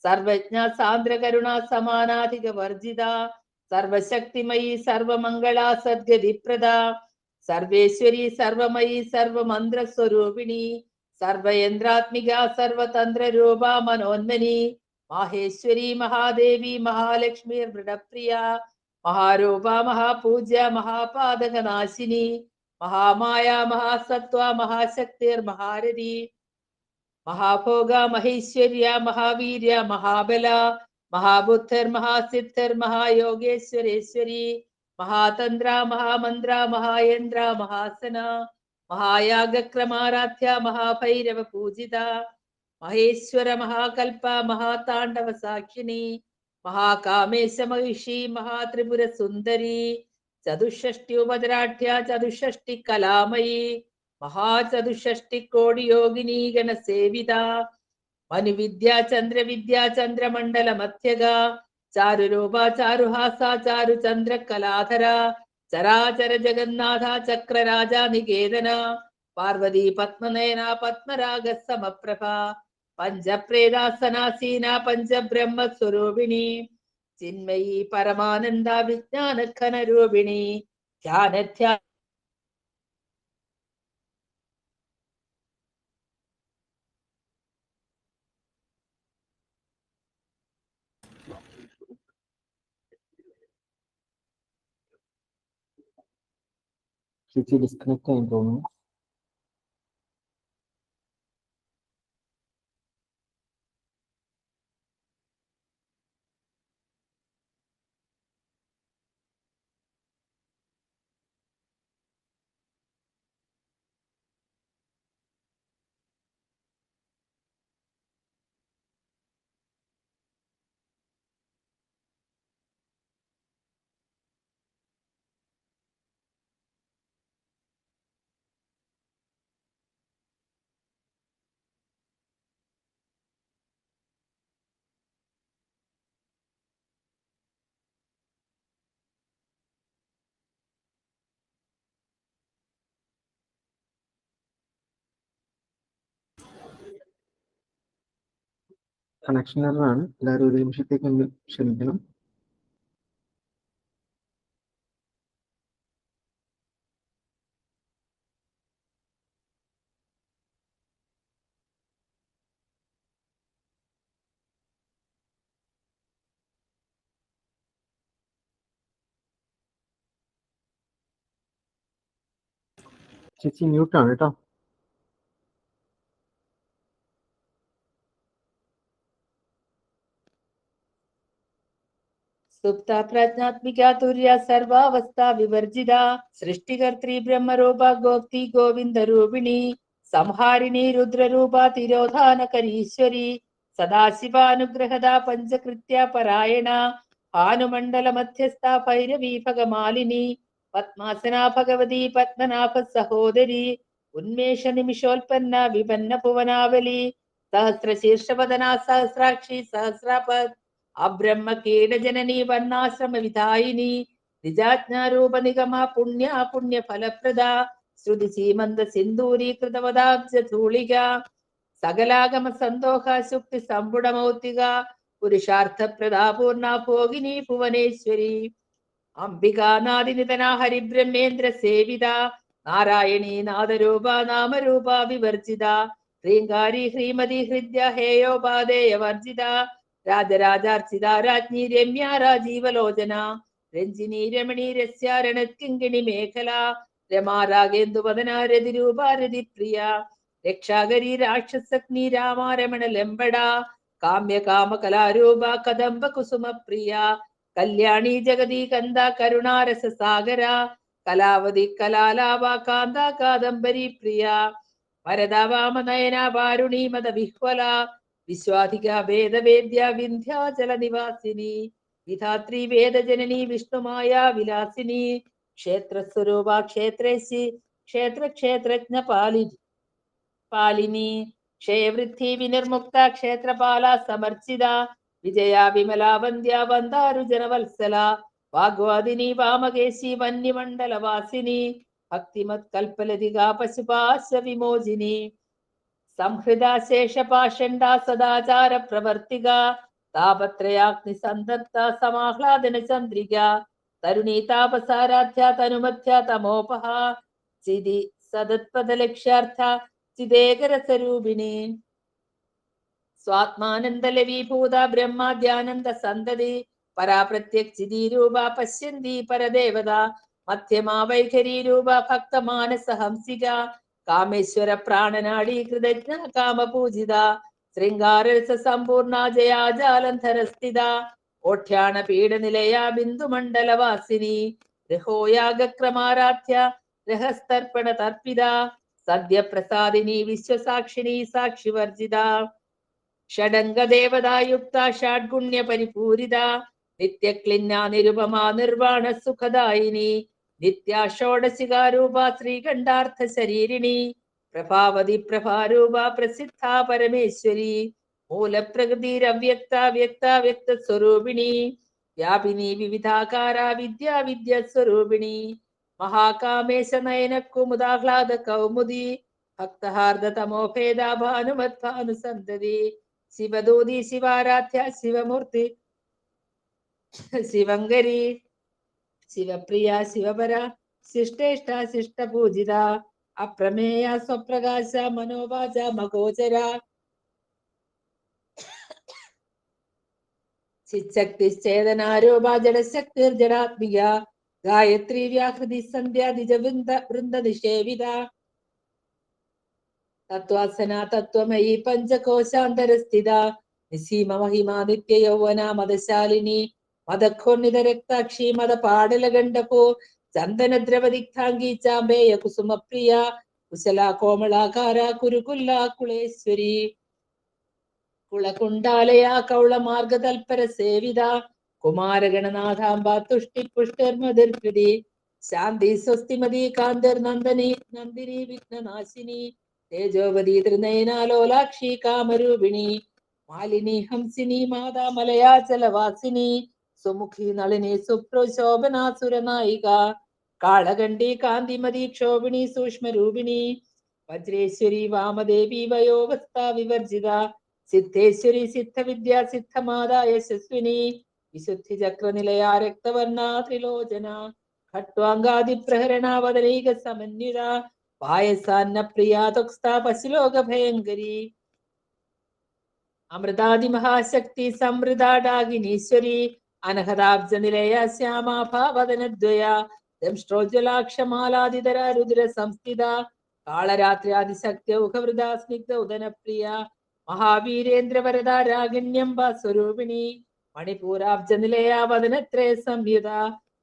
സർവജ്ഞ സാന്ദ്ര കരുണ സമാനാധിക വർജിത സർവശക്തിമയി സർവമംഗള സദ്ഗതിപ്രദ സർവേശ്വരി സർവമയി സർവമന്ത്രസ്വരൂപിണി സർവയന്ത്രാത്മിക സർവതന്ത്രരൂപ മനോന്മനി മാഹേശ്വരി മഹാദേവി മഹാലക്ഷ്മി മൃഡപ്രിയ മഹാരൂപ മഹാപൂജ്യ മഹാപാതകനാശിനി മഹാമായ മഹാസത്വ മഹാശക്തിർ മഹാരഥി മഹാഭോഗ മഹേശ്വര്യ മഹാവീര്യ മഹാബല മഹാബുദ്ധിർ മഹാസിദ്ധിർ മഹായോഗേശ്വരേശ്വരി മഹാതന്ത്ര മഹാമന്ത്ര മഹായന്ദ്ര മഹാസന മഹായാഗക്രമാരാധ്യ മഹാഭൈരവ പൂജിത മഹേശ്വര മഹാകൽപ മഹാതാണ്ഡവ സാക്ഷിണി മഹാകാമേശ മഹിഷി മഹാത്രിപുര സുന്ദരി ചതുഷ്ഷഷ്ടി ഉപദ്രാഠ്യ ചതുഷ്ഷഷ്ടി കലാമയി മഹാചതുഷ്ഷഷ്ടി കോടി യോഗിനി ഗണസേവിത മനുവിദ്യ ചന്ദ്രവിദ്യ ചന്ദ്രമണ്ഡല മധ്യഗ ചാരുരൂപ ചാരുഹാസ ചാരു ചന്ദ്ര കലാധര ചരാചര ജഗന്നാഥ ചക്രരാജ നികേതന പാർവതി പത്മനയന പത്മരാഗ സമപ്രഭ പഞ്ചപ്രേതാസനാസീന പഞ്ചബ്രഹ്മസ്വരൂപിണി ചിന്മയി പരമാനന്ദ വിജ്ഞാന ഘനരൂപിണി ധ്യാനധ്യാ ചേച്ചി ഡിസ്കണക്ട് ആയി തോന്നുന്നു. കണക്ഷൻ എററാണ്. എല്ലാവരും ഒരു നിമിഷത്തേക്ക് ഒന്ന് ക്ഷമിക്കണം. ചേച്ചി മ്യൂട്ടാണ് കേട്ടോ. സുപ്ത പ്രജ്ഞാത്മിക തുര്യ സർവാവസ്ഥ വിവർജിത സൃഷ്ടികർत्री ബ്രഹ്മരൂപ ഗോപ്തി ഗോവിന്ദ രൂപിണി സംഹാരിണി രുദ്രരൂപ തിരോധാനകരീശ്വരി സദാശിവാനുഗ്രഹദ പഞ്ചകൃത്യ പരായണ ഭാനുമണ്ഡല മധ്യസ്ഥ ഭൈരവീ ഭഗമാലിനി പത്മാസന ഭഗവതി പത്മനാഭ സഹോദരി ഉന്മേഷ നിമിഷോൽപ്പന്ന വിപന്ന ഭുവനാവലി സഹസ്രശീർഷവദന സഹസ്രാക്ഷി സഹസ്രപദ് അബ്രഹ്മ കീടജനനി വർണ്ണാശ്രമ വിധായിനി നിജാജ്ഞാരൂപ നിഗമ പുണ്യ പുണ്യ ഫലപ്രദ ശ്രുതി സീമന്ത സിന്ദൂരീകൃതവദാബ്ജധൂളിക സകലാഗമ സന്തോഷ ശുക്തി സമ്പുടമൗത്തിക പുരുഷാർത്ഥപ്രദാ പൂർണ ഭോഗിനി ഭുവനേശ്വരി അംബികാനാദിനിതന ഹരിബ്രഹ്മേന്ദ്ര സേവിത നാരായണീ നാദരൂപ നാമരൂപ വിവർജിത ഹ്രീങ്കാരി ഹ്രീമതി ഹൃദ്യ ഹേയോപാദേയ വർജിത രാജരാജാർച്ചിത രാജ്ഞി രമ്യ രാജീവലോചന രഞ്ജിനി രമണി രസ്യാരണക്കിങ്കിണി മേഖല രമാരാഗേന്ദുവദന രതിരൂപ രതിപ്രിയ രക്ഷാകരി രാക്ഷസഗ്നി രാമാരമണ ലംബട കാമ്യ കാമ കലാരൂപ കദംബ കുസുമ പ്രിയ കല്യാണി ജഗതി കന്ദ കരുണാരസ സാഗര കലാവതി കലാലാപ കാന്ത കാദംബരി പ്രിയ വരദാവാമനയന വാരുണി മത വിഹ്വല വിശ്വാധിക വേദവേദ്യ വിന്ധ്യാചല നിവാസിനി വിധാത്രി വേദജനനി വിഷ്ണുമായ വിലാസിനി ക്ഷേത്രസ്വരൂപ ക്ഷേത്രേശി ക്ഷേത്രജ്ഞ പാലിനി ക്ഷയവൃദ്ധി വിനിർമുക്ത ക്ഷേത്രപാല സമർച്ചിത വിജയ വിമല വന്ദ്യ വന്ദാരു ജനവത്സല വാഗ്വാദിനി വാമകേശി വന്യമണ്ഡലവാസിനി ഭക്തിമത് കൽപ്പലതിക പശുപാശ വിമോചിനി സംഹൃത ശേഷപാഷണ്ഡ സദാചാര പ്രവർത്തിക താപത്രയാഗ്നി സന്തപ്ത സമാഹ്ലാദന ചന്ദ്രിക തരുണീ താപസാരാധ്യ തനുമധ്യ തമോപഹ ചിതി സദത്പദലക്ഷ്യാർത്ഥ ചിദേകരസ്വരൂപിണി സ്വാത്മാനന്ദലവീഭൂത ബ്രഹ്മാദ്യാനന്ദ സന്തതി പരാപ്രത്യക്ഷിതീരൂപ പശ്യന്തി പരദേവത മധ്യമാ വൈഖരീരൂപ ഭക്തമാനസ ഹംസിക കാമേശ്വര പ്രാണനാടി കൃതജ്ഞ കാമപൂജിത ശൃംഗാരരസ സമ്പൂർണ ജയാജാലന്ധരസ്ഥിത ഓഠ്യാണ പീഡനിലയ ബിന്ദുമണ്ഡലവാസിനി രഹോയാഗക്രമാരാധ്യ രഹസ്തർപ്പണ തർപ്പിത സദ്യപ്രസാദിനി വിശ്വസാക്ഷിണി സാക്ഷിവർജിത ഷഡംഗദേവതായുക്ത ഷാഡ്ഗുണ്യ പരിപൂരിത നിത്യക്ലിന്ന നിരുപമാ നിർവാണ സുഖദായിനി നിത്യ ഷോഡശികാരൂപ ശ്രീകണ്ഠാർത്ഥ ശരീരിണി പ്രഭാവതി പ്രഭാരൂപ പ്രസിദ്ധ പരമേശ്വരി മൂലപ്രകൃതിരവ്യക്ത വ്യക്ത വ്യക്ത സ്വരൂപിണി വ്യാപിനി വിവിധാകാര വിദ്യ സ്വരൂപിണി മഹാകാമേശ നയന കുമുദാഹ്ലാദ കൗമുദി ഭക്തഹാർദ തമോഭേദ ഭാനുമത് ഭാനുസന്തതി ശിവദൂതി ശിവാരാധ്യ ശിവമൂർത്തി ശിവങ്കരി ശിവപ്രിയ ശിവപര ശിഷ്ടേഷ്ട ശിഷ്ടപൂജിത അപ്രമേയ സ്വപ്രകാശ മനോവാച മഗോചര ചിച്ചക്തിശ്ചേതനാരൂപ ജഡശക്തിർജടാത്മിക ഗായത്രി വ്യാഹൃതി സന്ധ്യ വൃന്ദ നിഷേവിത തത്വാസന തത്വമയി പഞ്ചകോശാന്തരസ്ഥിത നിസീമ മഹിമ നിത്യ യൗവന മദശാലിനി മദഖോർണിത രക്താക്ഷി മദ പാടലഗണ്ഡപോ ചന്ദനദ്രവദിഗ്ധാംഗി ചാമ്പേയ കുസുമപ്രിയ കുശല കോമളാകാര കുരുകുല്ല കുളേശ്വരി കുളകുണ്ടാലയ കൗളമാർഗതൽപര സേവിത കുമാരഗണനാഥാംബ തുഷ്ടി പുഷ്ടിർമതിർകൃതി ശാന്തി സ്വസ്തിമതി കാന്തർ നന്ദിനി വിഘ്നനാശിനി തേജോവതി ത്രിനയനാലോലാക്ഷി കാമരൂപിണി മാലിനി ഹംസിനി മാതാ മലയാചലവാസിനി സുമുഖി നളിനി സുപ്രശോഭനാസുരനായിക കാളകണ്ഠി കാന്തിമതി ക്ഷോഭിണി സൂക്ഷ്മരൂപിണി വജ്രേശ്വരി വാമദേവി വയോവസ്ഥ വിവർജിത സിദ്ധേശ്വരി സിദ്ധവിദ്യ സിദ്ധമാതാ യശസ്വിനി വിശുദ്ധി ചക്രനിലയ രക്തവർണ ത്രിലോചന ഖട്വാംഗാദി പ്രഹരണ വദനൈക സമന്വിത പായസാന്ന പ്രിയ തൊക്സ്ഥ പശുലോക ഭയങ്കരി അമൃതാദി മഹാശക്തി സമൃതാഡാകിനീശ്വരി അനഹതാബ്ജ നിലയ ശ്യാമാഭാവദനദ്വയ ദംഷ്ട്രോജ്വലാക്ഷമാലാദിതര രുദ്ര സംസ്ഥിത കാളരാത്രിയാദിശക്തി ഉഖവൃത സ്നിഗ്ധ ഉദനപ്രിയ മഹാവീരേന്ദ്രവരദ രാഗിണ്യംബ സ്വരൂപിണി മണിപൂരാബ്ജ നിലയ വദനത്രയ സംയുത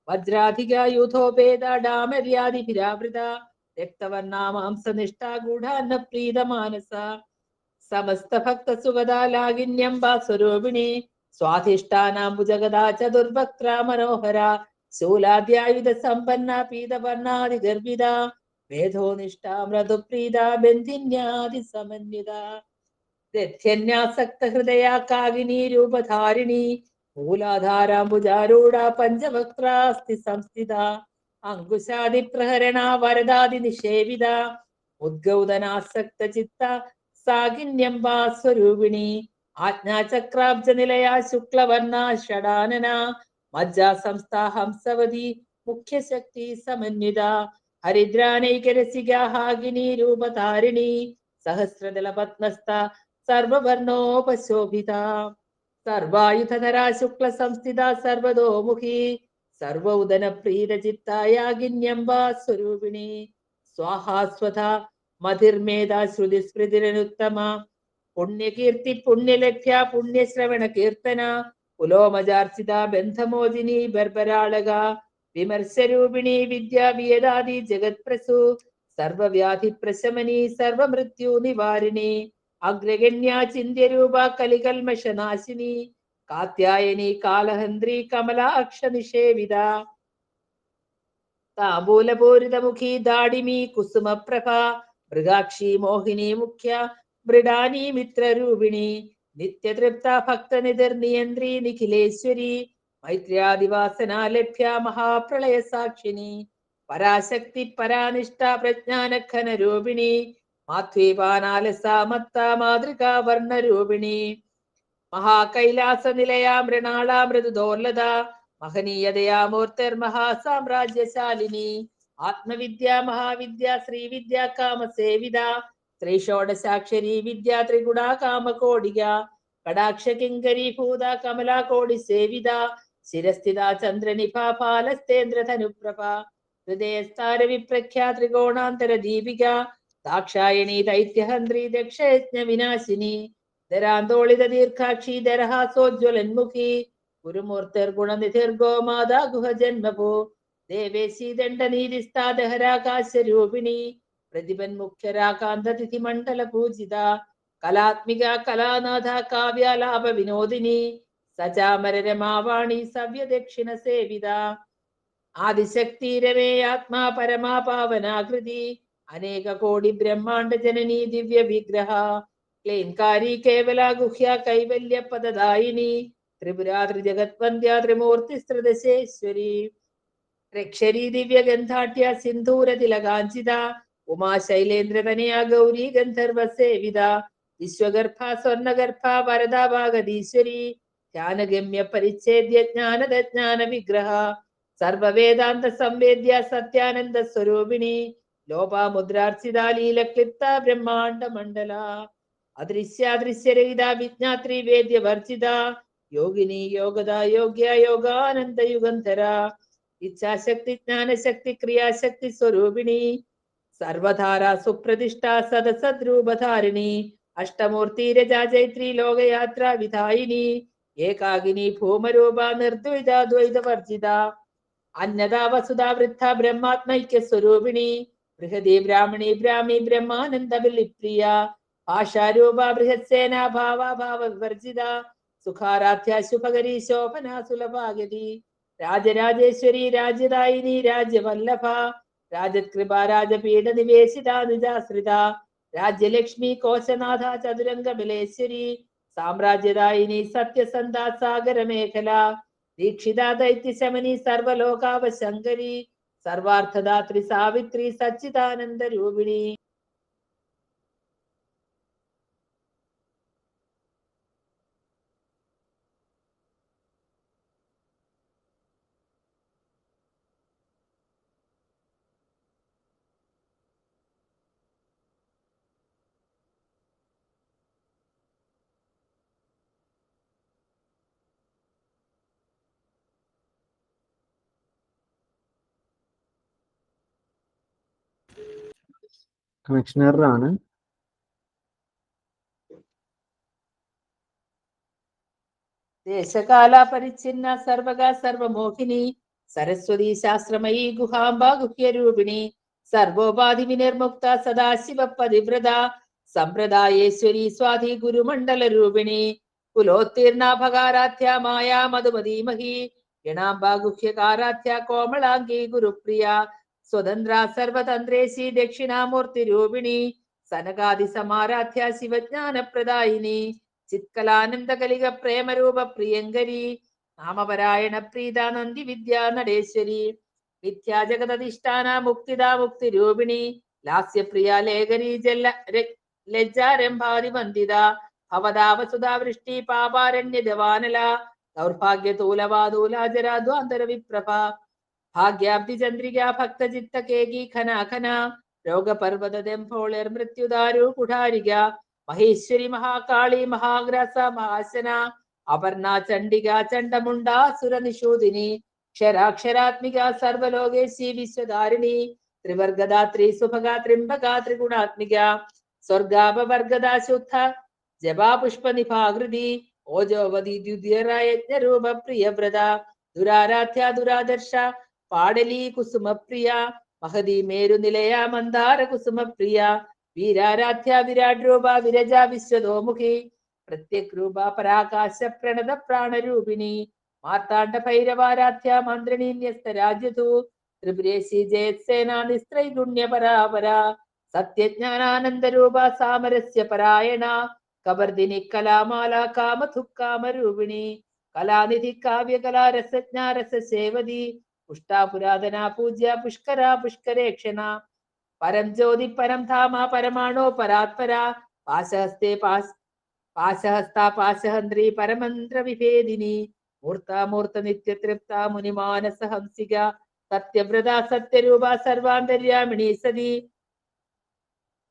വജ്രാധിക യൂഥോപേത ഡാമര്യാദിഭിരാവൃത രക്തവർണ മാംസനിഷ്ഠ ഗൂഢാന്ന പ്രീതമാനസ സമസ്ത ഭക്ത സുഗതാ ലാഗിന്യംബ സ്വരൂപിണി സ്വാധിഷ്ഠാനാംബുജഗദാ ചതുർഭക്ത്ര മനോഹര ശൂലാദ്യായുധ സമ്പന്ന പീതവർണാദി ഗർഭിത വേദോനിഷ്ഠ മൃദുപ്രീത ബന്ധിന്യാദി സമന്വിത ദധ്യന്യാസക്ത ഹൃദയ കാകിനി രൂപധാരിണി മൂലാധാരാംബുജാരൂഢ പഞ്ചവക്രാസ്തി സംസ്ഥിത അങ്കുശാദി പ്രഹരണ വരദാദി നിഷേവിത ഉദ്ഗൗതനാസക്ത ചിത്ത സാകിന്യംബ സ്വരൂപിണി ആജ്ഞാചക്രാബ്ജ നിലയ ശുക്ലവർണ ഷടാനന മജ്ജാ സംസ്ഥ ഹംസവതി മുഖ്യശക്തി സമന്വിത ഹരിദ്രാനൈകരസിക ഹാഗിനി രൂപധാരിണി സഹസ്രദല പത്മസ്ഥ സർവവർണോപശോഭിത സർവായുധധരാ ശുക്ല സംസ്ഥിത സർവതോമുഖി സർവൗദന പ്രീതചിത്തായാഗിന്യംബ സ്വരൂപിണി സ്വാഹാസ്വധ മതിർമേധ ശ്രുതി സ്മൃതിരനുത്തമ പുണ്യകീർത്തി പുണ്യലഭ്യ പുണ്യശ്രവണ കീർത്തന പുലോമജാർച്ചിത ബന്ധമോചിനി ബർബരാളക വിമർശരൂപിണി വിദ്യാവിയദാദി ജഗത്പ്രസു സർവവ്യാധി പ്രശമനി സർവമൃത്യു നിവാരിണി അഗ്രഗണ്യ ചിന്ത്യരൂപ കലികൽമഷനാശിനി കാത്യായനി കാലഹന്ത്രി കമലാക്ഷ നിഷേവിത താംബൂലപൂരിതമുഖി ദാഡിമി കുസുമപ്രഭ മൃഗാക്ഷി മോഹിനി മുഖ്യ മൃഡാനി മിത്രരൂപിണി നിത്യതൃപ്ത ഭക്തനിധിർനിയന്ത്രി നിഖിലേശ്വരി മൈത്ര്യാദിവാസന ലഭ്യ മഹാപ്രളയ സാക്ഷിനി പരാശക്തി പരാനിഷ്ഠ പ്രജ്ഞാനഖനരൂപിണി മാധ്വീപാനാലസ മത്ത മാതൃകാ വർണ്ണരൂപിണി മഹാകൈലാസ നിലയാ മൃണാളാ മൃദുദോർലത മഹനീയതയാ മൂർത്തിർമഹാസാമ്രാജ്യശാലിനി ആത്മവിദ്യ മഹാവിദ്യ ശ്രീവിദ്യ കാമസേവിത ത്രിഷോഡശാക്ഷരി വിദ്യ ത്രിഗുണാ കാമകോടിക കടാക്ഷ കിങ്കരീഭൂത കമലാകോടി സേവിത ശിരസ്ഥിത ചന്ദ്രനിഭ ഫാലസ്തേന്ദ്രധനുപ്രഭ ഹൃദയസ്ഥാര വിപ്രഖ്യാ ത്രികോണാന്തര ദീപിക ദാക്ഷായണി ദൈത്യഹന്ത്രി ദക്ഷയജ്ഞ വിനാശിനി ധരാന്തോളിത ദീർഘാക്ഷി ദരഹാസോജ്വലന്മുഖി ഗുരുമൂർത്തിർ ഗുണനിധിർഗോ മാതാ ഗുഹജന്മഭോ ദേവേശി ദണ്ഡനീതിസ്ഥാദഹരാകാശരൂപിണി പ്രതിപൻ മുഖ്യരാകാന്തതിഥി മണ്ഡല പൂജിത കലാത്മിക കലാനാഥ കാവ്യാലാപ വിനോദിനി സചാമര രമാവാണി സവ്യദക്ഷിണ സേവിത ആദിശക്തി രമേ ആത്മാ പരമാ പാവനാകൃതി അനേക കോടി ബ്രഹ്മാണ്ഡ ജനനി ദിവ്യ വിഗ്രഹ ക്ലേൻകാരി കേവല ഗുഹ്യ കൈവല്യ പദദായിനി ത്രിപുരാ ത്രിജഗത്വന്ദ്യ ത്രിമൂർത്തി സ്ത്രിദശേശ്വരി രക്ഷരി ദിവ്യഗന്ധാട്യ സിന്ധൂര തിലകാഞ്ചിത ഉമാശൈലേന്ദ്രതനയ ഗൗരി ഗന്ധർവ സേവിത വിശ്വഗർഭ സ്വർണഗർഭ വരദാഭാഗതീശ്വരി ധ്യാനഗമ്യ പരിച്ഛേദ്യ ജ്ഞാനദജ്ഞാന വിഗ്രഹ സർവവേദാന്ത സംവേദ്യ സത്യാനന്ദ സ്വരൂപിണി ലോപാമുദ്രാർച്ചിത ലീലക്ലിപ്ത ബ്രഹ്മാണ്ഡ മണ്ഡല അദൃശ്യാദൃശ്യരഹിത വിജ്ഞാത്രി വേദ്യ വർജിത യോഗിനി യോഗദ യോഗ്യ യോഗാനന്ദ യുഗന്ധര ഇച്ഛാശക്തി ജ്ഞാനശക്തി ക്രിയാശക്തി സ്വരൂപിണി സർവധാര സുപ്രതിഷ്ഠ സദസദ്രൂപധാരിണി അഷ്ടമൂർത്തി രജാജൈത്രി ലോകയാത്ര വിധായിനി ഏകാകിനി ഭൂമരൂപ നിർദ്വൈത ദ്വൈത വർജിത അന്നദ വസുധ വൃദ്ധ ബ്രഹ്മാത്മൈക്യ സ്വരൂപിണി ബൃഹതി ബ്രാഹ്മണി ബ്രാഹ്മി ബ്രഹ്മാനന്ദ ബലിപ്രിയ ഭാഷാരൂപ ബൃഹത്സേന ഭാവഭാവ വിവർജിത സുഖാരാധ്യ ശുഭകരി ശോഭന സുലഭാഗതി രാജരാജേശ്വരി രാജ്യദായിനി രാജ്യവല്ലഭ രാജകൃപ രാജപീഠ നിവേശിത നിജാശ്രിത രാജ്യലക്ഷ്മി കോശനാഥ ചതുരംഗ ബലേശ്വരി സാമ്രാജ്യദായിനി സത്യസന്ധ സാഗര മേഖല ദീക്ഷിത ദൈത്യശമനി സർവലോകാവശങ്കരി സർവാർത്ഥദാത്രി സാവിത്രി സച്ചിദാനന്ദ രൂപിണി കണക്ഷൻ എറർ ആണ്. ദേശകാല പരിച്ഛിന്ന സർവക സർവമോഹിനി സരസ്വതി ശാസ്ത്രമയി ഗുഹാംബ ഗുഹ്യരൂപിണി സർവോപാധി വിനിർമുക്ത സദാശിവ പതിവ്രത സമ്പ്രദായേശ്വരി സ്വാധി ഗുരുമണ്ഡല രൂപിണി കുലോത്തീർണ ഭകാരാധ്യ മായാ മധുമതീമഹി ഗണാംബ ഗുഹ്യകാരാധ്യ കോമളാംഗി ഗുരുപ്രിയ സ്വതന്ത്ര സർവതന്ത്രേശി ദക്ഷിണാമൂർത്തി രൂപിണി സനകാദി സമാരാധ്യ ശിവജ്ഞാനപ്രദായിനി ചിത്കലാനന്ദകലിക പ്രേമരൂപ പ്രിയങ്കരി നാമപരായണ പ്രീത നന്ദി വിദ്യാ നടേശ്വരി വിദ്യാജഗതധിഷ്ഠാന മുക്തിദ മുക്തി രൂപിണി ലാസ്യപ്രിയ ലേഖരി ലജ്ജാരംഭാതി വന്ദിത ഭവതാവസുധാ വൃഷ്ടി പാപാരണ്യ ജവാനല ദൗർഭാഗ്യതൂലവാദൂലാജരാദ്വാന്തര വിപ്രഭ ഭാഗ്യാബ്ദി ചന്ദ്രിക ഭക്തചിത്ത കേകി ഖനാഖന രോഗപർവതദംഭോളിർ മൃത്യുദാരു കുഠാരിക മഹേശ്വരി മഹാകാളി മഹാഗ്രാസ മഹാശന അപർണ ചണ്ഡിക ചണ്ഡമുണ്ട സുരനിഷൂദിനി ക്ഷരാക്ഷരാത്മിക സർവലോകേശി വിശ്വധാരിണി ത്രിവർഗദാത്രി സുഭഗ ത്രിംബക ത്രിഗുണാത്മിക സ്വർഗാപവർഗദ ശുദ്ധ ജപാ പുഷ്പനിഭാകൃതി ഓജോവതി ദ്യുതിയറായജ്ഞരൂപ പ്രിയവ്രത ദുരാരാധ്യ ദുരാദർശ പാടലി കുസുമപ്രിയ മഹതി മേരുനിലയ മന്ദാര കുസുമപ്രിയ വീരാരാധ്യ വിരാട് രൂപ വിരജ വിശ്വതോമുഖി പ്രത്യക് രൂപ പരാകാശ പ്രണത പ്രാണരൂപിണി മാർത്താണ്ഡ ഭൈരവാരാധ്യ മന്ത്രിണീന്യസ്തരാജ്യതു ത്രിപുരേശി ജയത്സേന നിസ്ത്രൈഗുണ്യ പരാപര സത്യജ്ഞാനാനന്ദരൂപ സാമരസ്യ പരായണ കബർദിനി കലാമാല കാമധുക്കാമരൂപിണി കലാനിധി കാവ്യ കലാരസജ്ഞാരസേവതി പുഷ്ടാ പുരാതന പൂജ്യ പുഷ്കര പുഷ്കരേക്ഷണ പരം ജ്യോതി പരം ധാമ പരമാണോ പരാത്പര പാശഹസ്തേ പാശഹസ്ത പാശഹന്ത്രി പരമന്ത്ര വിഭേദിനി മൂർത്ത നിത്യതൃപ്ത മുനിമാനസ ഹംസിക സത്യവ്രത സത്യരൂപ സർവാന്തര്യാമിണി സതി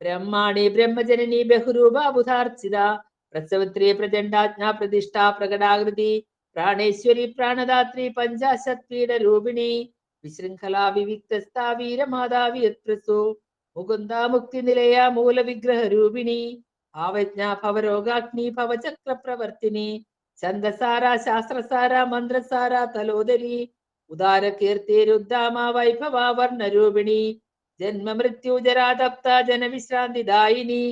ബ്രഹ്മാണി ബ്രഹ്മജനനി ബഹുരൂപ ബുധാർച്ചിത പ്രസവത്രി പ്രചണ്ഡാജ്ഞാ പ്രതിഷ്ഠാ പ്രകടാകൃതി പ്രാണേശ്വരി പ്രാണദാത്രി പഞ്ചാശത്പീഠ രൂപിണി വിശൃംഖലാ വിവിക്തസ്ഥാ വീരമാതാവി യത്പ്രസു മുകുന്ദ മുക്തി നിലയ മൂലവിഗ്രഹ രൂപിണി ഭാവജ്ഞ ഭവരോഗാഗ്നി ഭവചക്ര പ്രവർത്തിനി ഛന്ദസാര ശാസ്ത്രസാര മന്ത്രസാര തലോദരി ഉദാര കീർത്തി രുദ്ധാമ വൈഭവ വർണ്ണരൂപിണി ജന്മ മൃത്യു ജരാതപ്ത ജനവിശ്രാന്തിദായിനി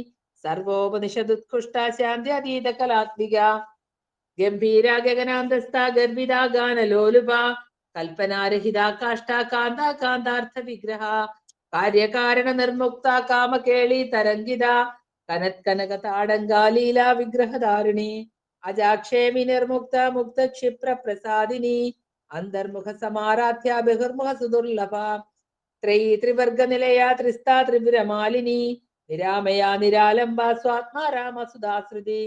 സർവോപനിഷദുത്കൃഷ്ട ശാന്തി കലാത്മിക ഗംഭീര ഗഗനാന്തസ്ഥ ഗർഭിത ഗാനലോലുപ കൽപ്പനാരഹിത കാഷ്ട കാന്ത കാന്താർത്ഥ വിഗ്രഹ കാര്യകാരണ നിർമുക്ത കാമകേളി തരംഗിത കനത്കനക താടങ്കാലീല വിഗ്രഹധാരിണി അജാക്ഷേമി നിർമുക്ത മുക്ത ക്ഷിപ്ര പ്രസാദിനി അന്തർമുഖ സമാരാധ്യ ബഹിർമുഖ സുദുർലഭ ത്രിവർഗ നിലയ ത്രിസ്താ ത്രിപുരമാലിനി നിരാമയ നിരാലംബ സ്വാത്മാരാമ സുധാശ്രുതി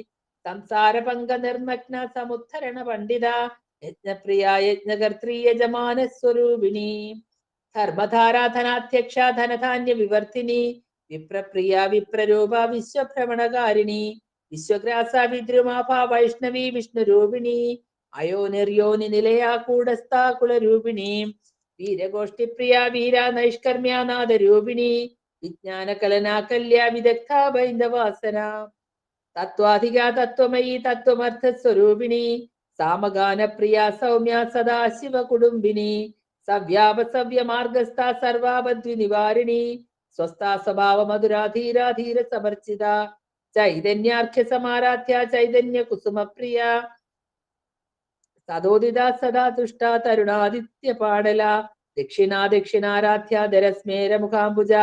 സംസാര പങ്ക നിർമ്മഗ്ന സമുദ്ധരണ പണ്ഡിത യജ്ഞപ്രിയ യജ്ഞകർത്തൃ യജമാന സ്വരൂപിണി ധർമ്മധാരാധനാധ്യക്ഷ ധനധാന്യ വിവർത്തിനി വിപ്രപ്രിയ വിപ്രരൂപ വിശ്വഭ്രമണകാരിണി വിശ്വഗ്രാസ വിദ്രുമാഭ വൈഷ്ണവി വിഷ്ണുരൂപിണി അയോ നിർയോനി നിലയ കൂടസ്ഥ കുലരൂപിണി വീരഗോഷ്ഠിപ്രിയ വീര നൈഷ്കർമ്മ്യനാഥരൂപിണി വിജ്ഞാന കലനാ കല്യ വിദഗ്ധ ബൈന്ദവാസന തത്വാധിക തത്വമയി തത്വമർത്ഥ സ്വരൂപിണി സാമഗാന പ്രിയ സൗമ്യ സദാശിവ കുടുംബിനി സവ്യാപസവ്യ മാർഗസ്ഥ സർവാപദ്വി നിവാരിണി സ്വസ്ഥ സ്വഭാവ മധുരാധീരാധീര സമർച്ചിത ചൈതന്യാർഘ്യ സമാരാധ്യ ചൈതന്യ കുസുമപ്രിയ സദോദിത സദാ തുഷ്ട തരുണാദിത്യ പാടല ദക്ഷിണാരാധ്യ ധരസ്മേര മുഖാംബുജ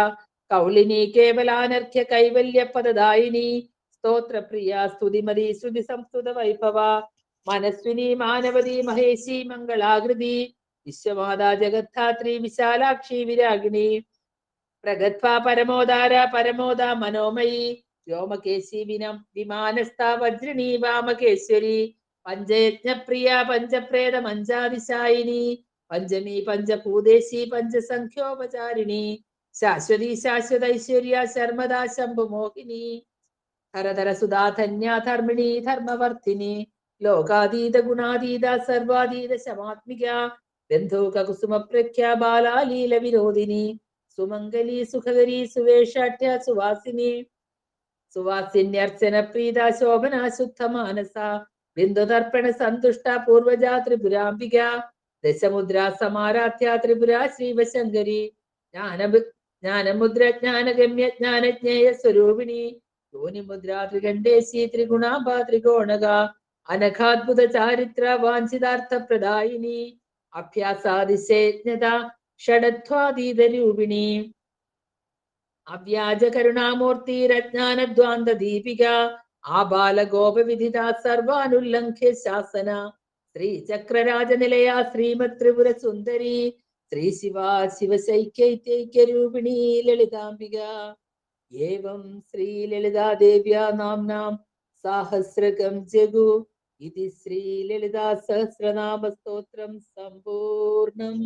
കൗളിനി കേവലാനർഘ്യ കൈവല്യ പദദായിനി സ്തോത്രപ്രിയ സ്തുതിമതി ശ്രുതി സംസ്കൃത വൈഭവ മനസ്വിനി മാനവതി മഹേശി മംഗളാകൃതി വിശ്വമാതാ ജഗദ്ധാത്രി വിശാലാക്ഷി വിരാഗിണി പ്രഗത്ഭ പരമോദാര പരമോദ മനോമയി വ്യോമകേശി വിമാനസ്ഥ വജ്രിണി വാമകേശ്വരി പഞ്ചയജ്ഞപ്രിയ പഞ്ചപ്രേത മഞ്ചാദിശായിനി പഞ്ചമി പഞ്ചഭൂതേശി പഞ്ചസംഖ്യോപചാരിണി ശാശ്വതി ശാശ്വതൈശ്വര്യ ശർമ്മദാ ശംഭുമോഹിനി ഹരധര സുധാധന്യ ധർമ്മിണി ധർമ്മവർത്തിനി ലോകാതീത ഗുണാതീത സർവാതീത ശമാത്മിക ബന്ധൂക കുസുമപ്രഖ്യ ബാലാലീല വിനോദിനി സുമംഗലി സുഖകരി സുവേഷാഠ്യ സുവാസിനി സുവാസിന്യർച്ചന പ്രീത ശോഭന ശുദ്ധ മാനസ ബിന്ദുതർപ്പണ സന്തുഷ്ട പൂർവജ ത്രിപുരാംബിക ദശമുദ്ര സമാരാധ്യ ത്രിപുര ശ്രീവശങ്കരി ജ്ഞാനമുദ്ര ജ്ഞാനഗമ്യ ജ്ഞാനജ്ഞേയ സ്വരൂപിണി യോനിമുദ്ര ത്രികണ്ഠേശി ത്രിഗുണാംബ ത്രികോണക അനഘാത്ഭുത ചാരിത്ര വാഞ്ചിതാർത്ഥ പ്രദായിനി അഭ്യാസാതിശേജ്ഞത ഷഡധ്വാതീത രൂപിണി അവ്യാജ കരുണാമൂർത്തി രജ്ഞാനദ്വാന്ത ദീപിക ആബാലഗോപവിധിത സർവാനുല്ലംഘ്യ ശാസന ശ്രീചക്രരാജനിലയ ശ്രീമത് ത്രിപുര സുന്ദരി ശ്രീ ശിവശൈക്യൈക്യരൂപിണി ലളിതാംബിക ഏവം ശ്രീ ലളിതാദേവ്യാ നാംനാം സാഹസ്രകം ജഗു ഇതി ശ്രീ ലളിതാ സഹസ്രനാമ സ്തോത്രം സമ്പൂർണം.